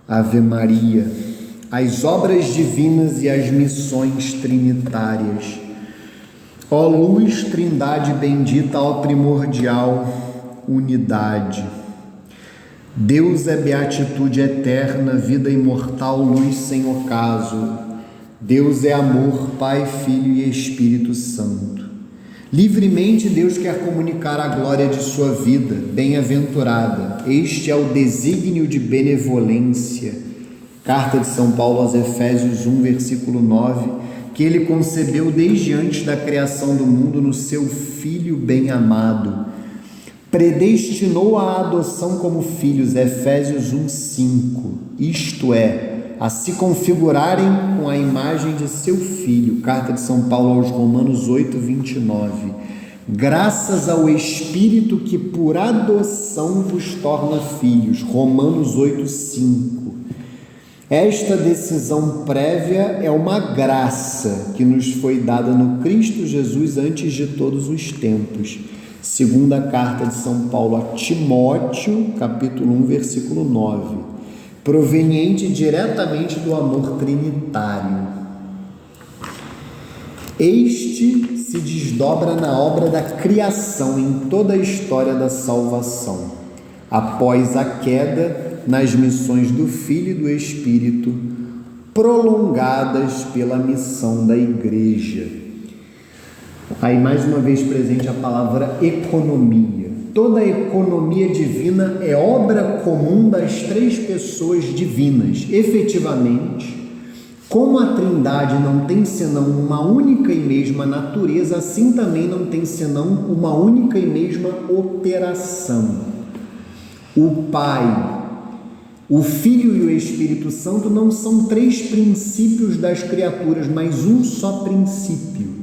Ave Maria. As obras divinas e as missões trinitárias. Ó luz, Trindade bendita, ó primordial unidade. Deus é beatitude eterna, vida imortal, luz sem ocaso. Deus é amor, Pai, Filho e Espírito Santo. Livremente Deus quer comunicar a glória de sua vida, bem-aventurada. Este é o desígnio de benevolência. Carta de São Paulo aos Efésios 1, versículo 9, que ele concebeu desde antes da criação do mundo no seu Filho bem-amado. Predestinou a adoção como filhos, Efésios 1, 5, isto é, a se configurarem com a imagem de seu Filho. Carta de São Paulo aos Romanos 8, 29. Graças ao Espírito que por adoção vos torna filhos. Romanos 8, 5. Esta decisão prévia é uma graça que nos foi dada no Cristo Jesus antes de todos os tempos. Segunda carta de São Paulo a Timóteo, capítulo 1, versículo 9. Proveniente diretamente do amor trinitário. Este se desdobra na obra da criação em toda a história da salvação. Após a queda, nas missões do Filho e do Espírito, prolongadas pela missão da Igreja. Aí mais uma vez presente a palavra economia. Toda a economia divina é obra comum das três pessoas divinas. Efetivamente, como a Trindade não tem senão uma única e mesma natureza, assim também não tem senão uma única e mesma operação. O Pai O Filho e o Espírito Santo não são três princípios das criaturas, mas um só princípio.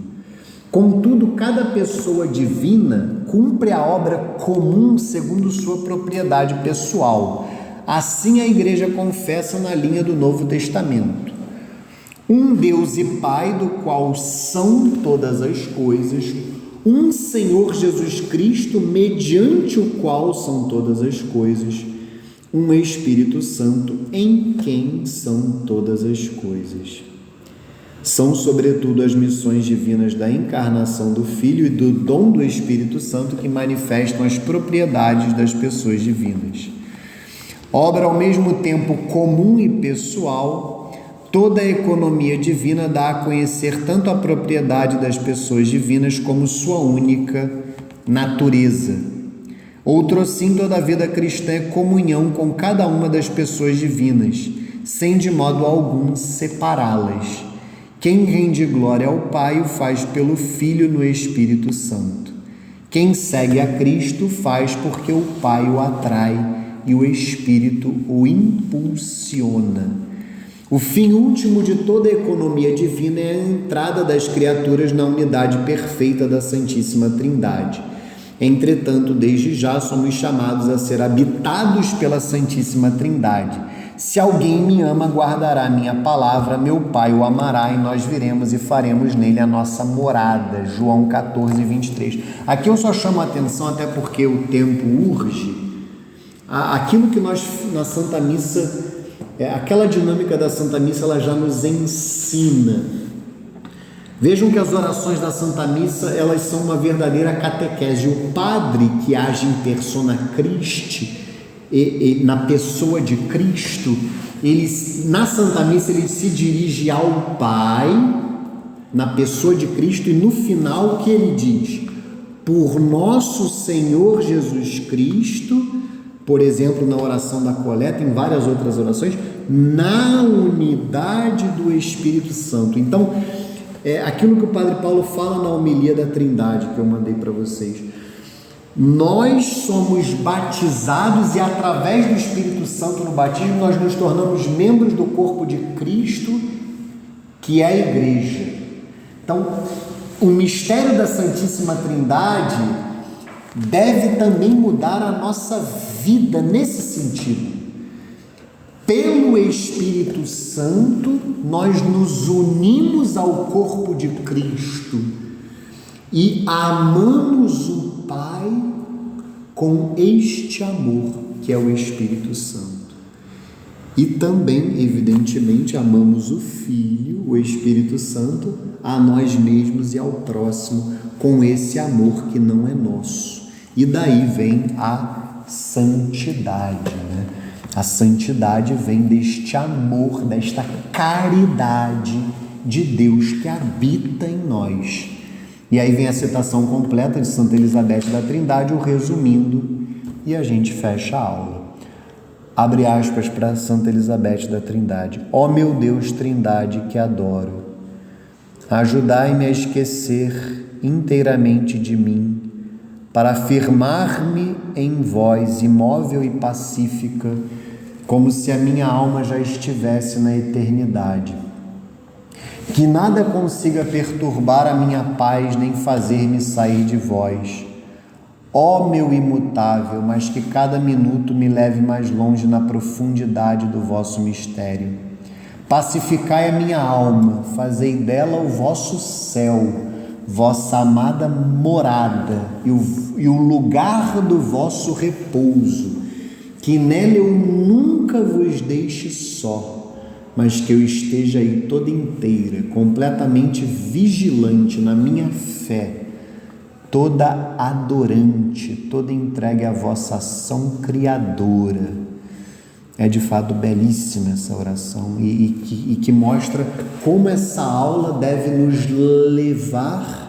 Contudo, cada pessoa divina cumpre a obra comum segundo sua propriedade pessoal. Assim a Igreja confessa na linha do Novo Testamento. Um Deus e Pai, do qual são todas as coisas, um Senhor Jesus Cristo, mediante o qual são todas as coisas, um Espírito Santo, em quem são todas as coisas. São, sobretudo, as missões divinas da encarnação do Filho e do dom do Espírito Santo que manifestam as propriedades das pessoas divinas. Obra ao mesmo tempo comum e pessoal, toda a economia divina dá a conhecer tanto a propriedade das pessoas divinas como sua única natureza. Outrosim, toda a vida cristã é comunhão com cada uma das pessoas divinas, sem de modo algum separá-las. Quem rende glória ao Pai o faz pelo Filho no Espírito Santo. Quem segue a Cristo faz porque o Pai o atrai e o Espírito o impulsiona. O fim último de toda a economia divina é a entrada das criaturas na unidade perfeita da Santíssima Trindade. Entretanto, desde já somos chamados a ser habitados pela Santíssima Trindade. Se alguém me ama, guardará minha palavra, meu Pai o amará, e nós viremos e faremos nele a nossa morada. João 14, 23. Aqui eu só chamo a atenção, até porque o tempo urge, aquilo que nós, na Santa Missa, aquela dinâmica da Santa Missa, ela já nos ensina. Vejam que as orações da Santa Missa, elas são uma verdadeira catequese. O padre que age em persona Christi, na pessoa de Cristo, na Santa Missa ele se dirige ao Pai, na pessoa de Cristo, e no final o que ele diz? Por nosso Senhor Jesus Cristo, por exemplo, na oração da coleta, em várias outras orações, na unidade do Espírito Santo. Então, aquilo que o Padre Paulo fala na homilia da Trindade, que eu mandei para vocês. Nós somos batizados e através do Espírito Santo no batismo nós nos tornamos membros do corpo de Cristo, que é a Igreja. Então, o mistério da Santíssima Trindade deve também mudar a nossa vida nesse sentido. Pelo Espírito Santo, nós nos unimos ao corpo de Cristo e amamos o Pai com este amor que é o Espírito Santo. E também, evidentemente, amamos o Filho, o Espírito Santo, a nós mesmos e ao próximo, com esse amor que não é nosso. E daí vem a santidade, né? A santidade vem deste amor, desta caridade de Deus que habita em nós. E aí vem a citação completa de Santa Elizabeth da Trindade, o resumindo, e a gente fecha a aula. Abre aspas para Santa Elizabeth da Trindade. Ó meu Deus, Trindade que adoro, ajudai-me a esquecer inteiramente de mim, para afirmar-me em vós, imóvel e pacífica, como se a minha alma já estivesse na eternidade. Que nada consiga perturbar a minha paz, nem fazer-me sair de vós. Ó meu imutável, mas que cada minuto me leve mais longe na profundidade do vosso mistério. Pacificai a minha alma, fazei dela o vosso céu, vossa amada morada e o lugar do vosso repouso, que nela eu nunca vos deixe só, mas que eu esteja aí toda inteira, completamente vigilante na minha fé, toda adorante, toda entregue à vossa ação criadora. É de fato belíssima essa oração e que mostra como essa aula deve nos levar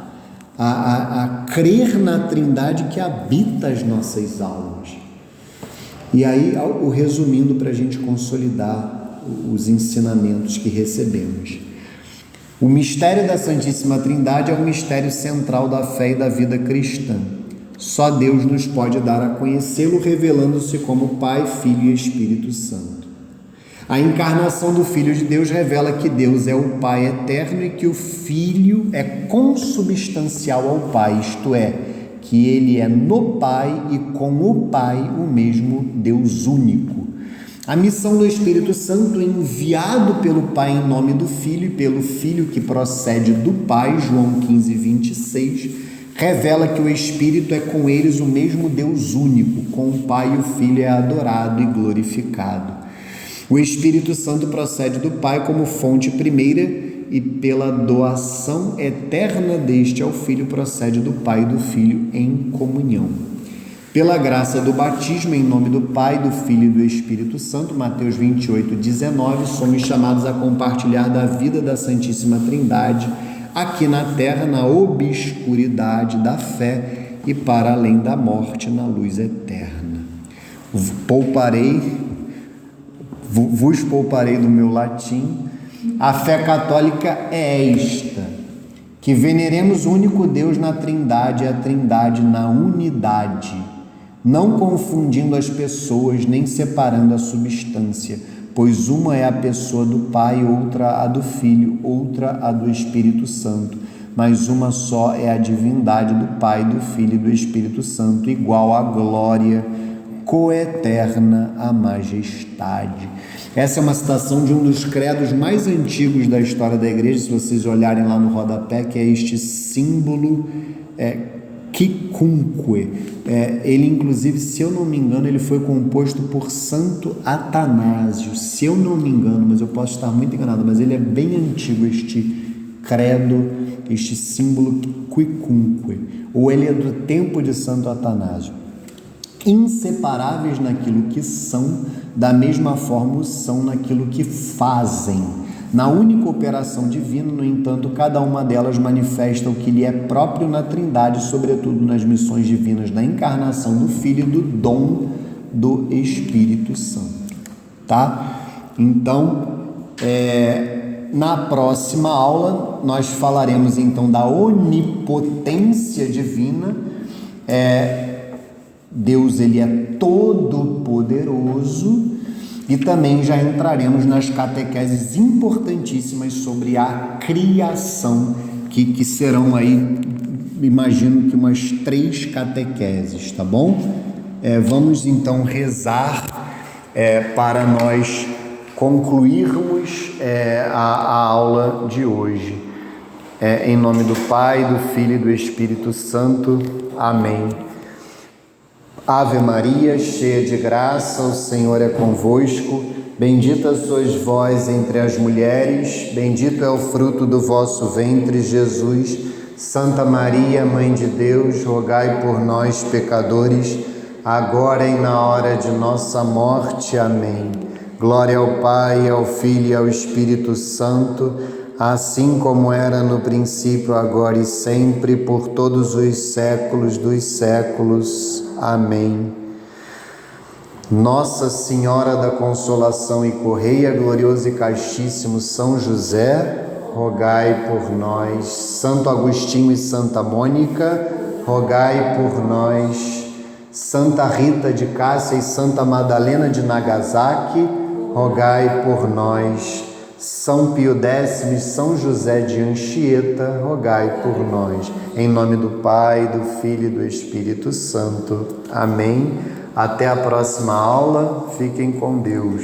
a crer na Trindade que habita as nossas almas. E aí, o resumindo para a gente consolidar os ensinamentos que recebemos. O mistério da Santíssima Trindade é o mistério central da fé e da vida cristã. Só Deus nos pode dar a conhecê-lo, revelando-se como Pai, Filho e Espírito Santo. A encarnação do Filho de Deus revela que Deus é o Pai eterno e que o Filho é consubstancial ao Pai, isto é, que ele é no Pai e com o Pai o mesmo Deus único. A missão do Espírito Santo, enviado pelo Pai em nome do Filho e pelo Filho que procede do Pai, João 15, 26, revela que o Espírito é com eles o mesmo Deus único, com o Pai e o Filho é adorado e glorificado. O Espírito Santo procede do Pai como fonte primeira e pela doação eterna deste ao Filho procede do Pai e do Filho em comunhão. Pela graça do batismo em nome do Pai, do Filho e do Espírito Santo, Mateus 28, 19, somos chamados a compartilhar da vida da Santíssima Trindade aqui na terra, na obscuridade da fé e para além da morte, na luz eterna. Vos pouparei do meu latim. A fé católica é esta: que veneremos o único Deus na Trindade e a Trindade na unidade, não confundindo as pessoas nem separando a substância, pois uma é a pessoa do Pai, outra a do Filho, outra a do Espírito Santo, mas uma só é a divindade do Pai, do Filho e do Espírito Santo, igual à glória, coeterna à majestade. Essa é uma citação de um dos credos mais antigos da história da igreja, se vocês olharem lá no rodapé, que é este símbolo quicunque. Ele, inclusive, se eu não me engano, ele foi composto por Santo Atanásio, se eu não me engano, mas eu posso estar muito enganado, mas ele é bem antigo, este credo, este símbolo quicunque, ou ele é do tempo de Santo Atanásio. Inseparáveis naquilo que são, da mesma forma são naquilo que fazem. Na única operação divina, no entanto, cada uma delas manifesta o que lhe é próprio na Trindade, sobretudo nas missões divinas da encarnação do Filho e do dom do Espírito Santo. Tá? Então, na próxima aula, nós falaremos então da onipotência divina. Deus, ele é todo poderoso, e também já entraremos nas catequeses importantíssimas sobre a criação, que serão aí, imagino que umas 3 catequeses, tá bom? Vamos então rezar para nós concluirmos a aula de hoje. Em nome do Pai, do Filho e do Espírito Santo. Amém. Ave Maria, cheia de graça, o Senhor é convosco. Bendita sois vós entre as mulheres, bendito é o fruto do vosso ventre, Jesus. Santa Maria, Mãe de Deus, rogai por nós, pecadores, agora e na hora de nossa morte. Amém. Glória ao Pai, ao Filho e ao Espírito Santo, assim como era no princípio, agora e sempre, por todos os séculos dos séculos. Amém. Nossa Senhora da Consolação e Correia, glorioso e castíssimo São José, rogai por nós. Santo Agostinho e Santa Mônica, rogai por nós. Santa Rita de Cássia e Santa Madalena de Nagasaki, rogai por nós. São Pio X e São José de Anchieta, rogai por nós. Em nome do Pai, do Filho e do Espírito Santo. Amém. Até a próxima aula. Fiquem com Deus.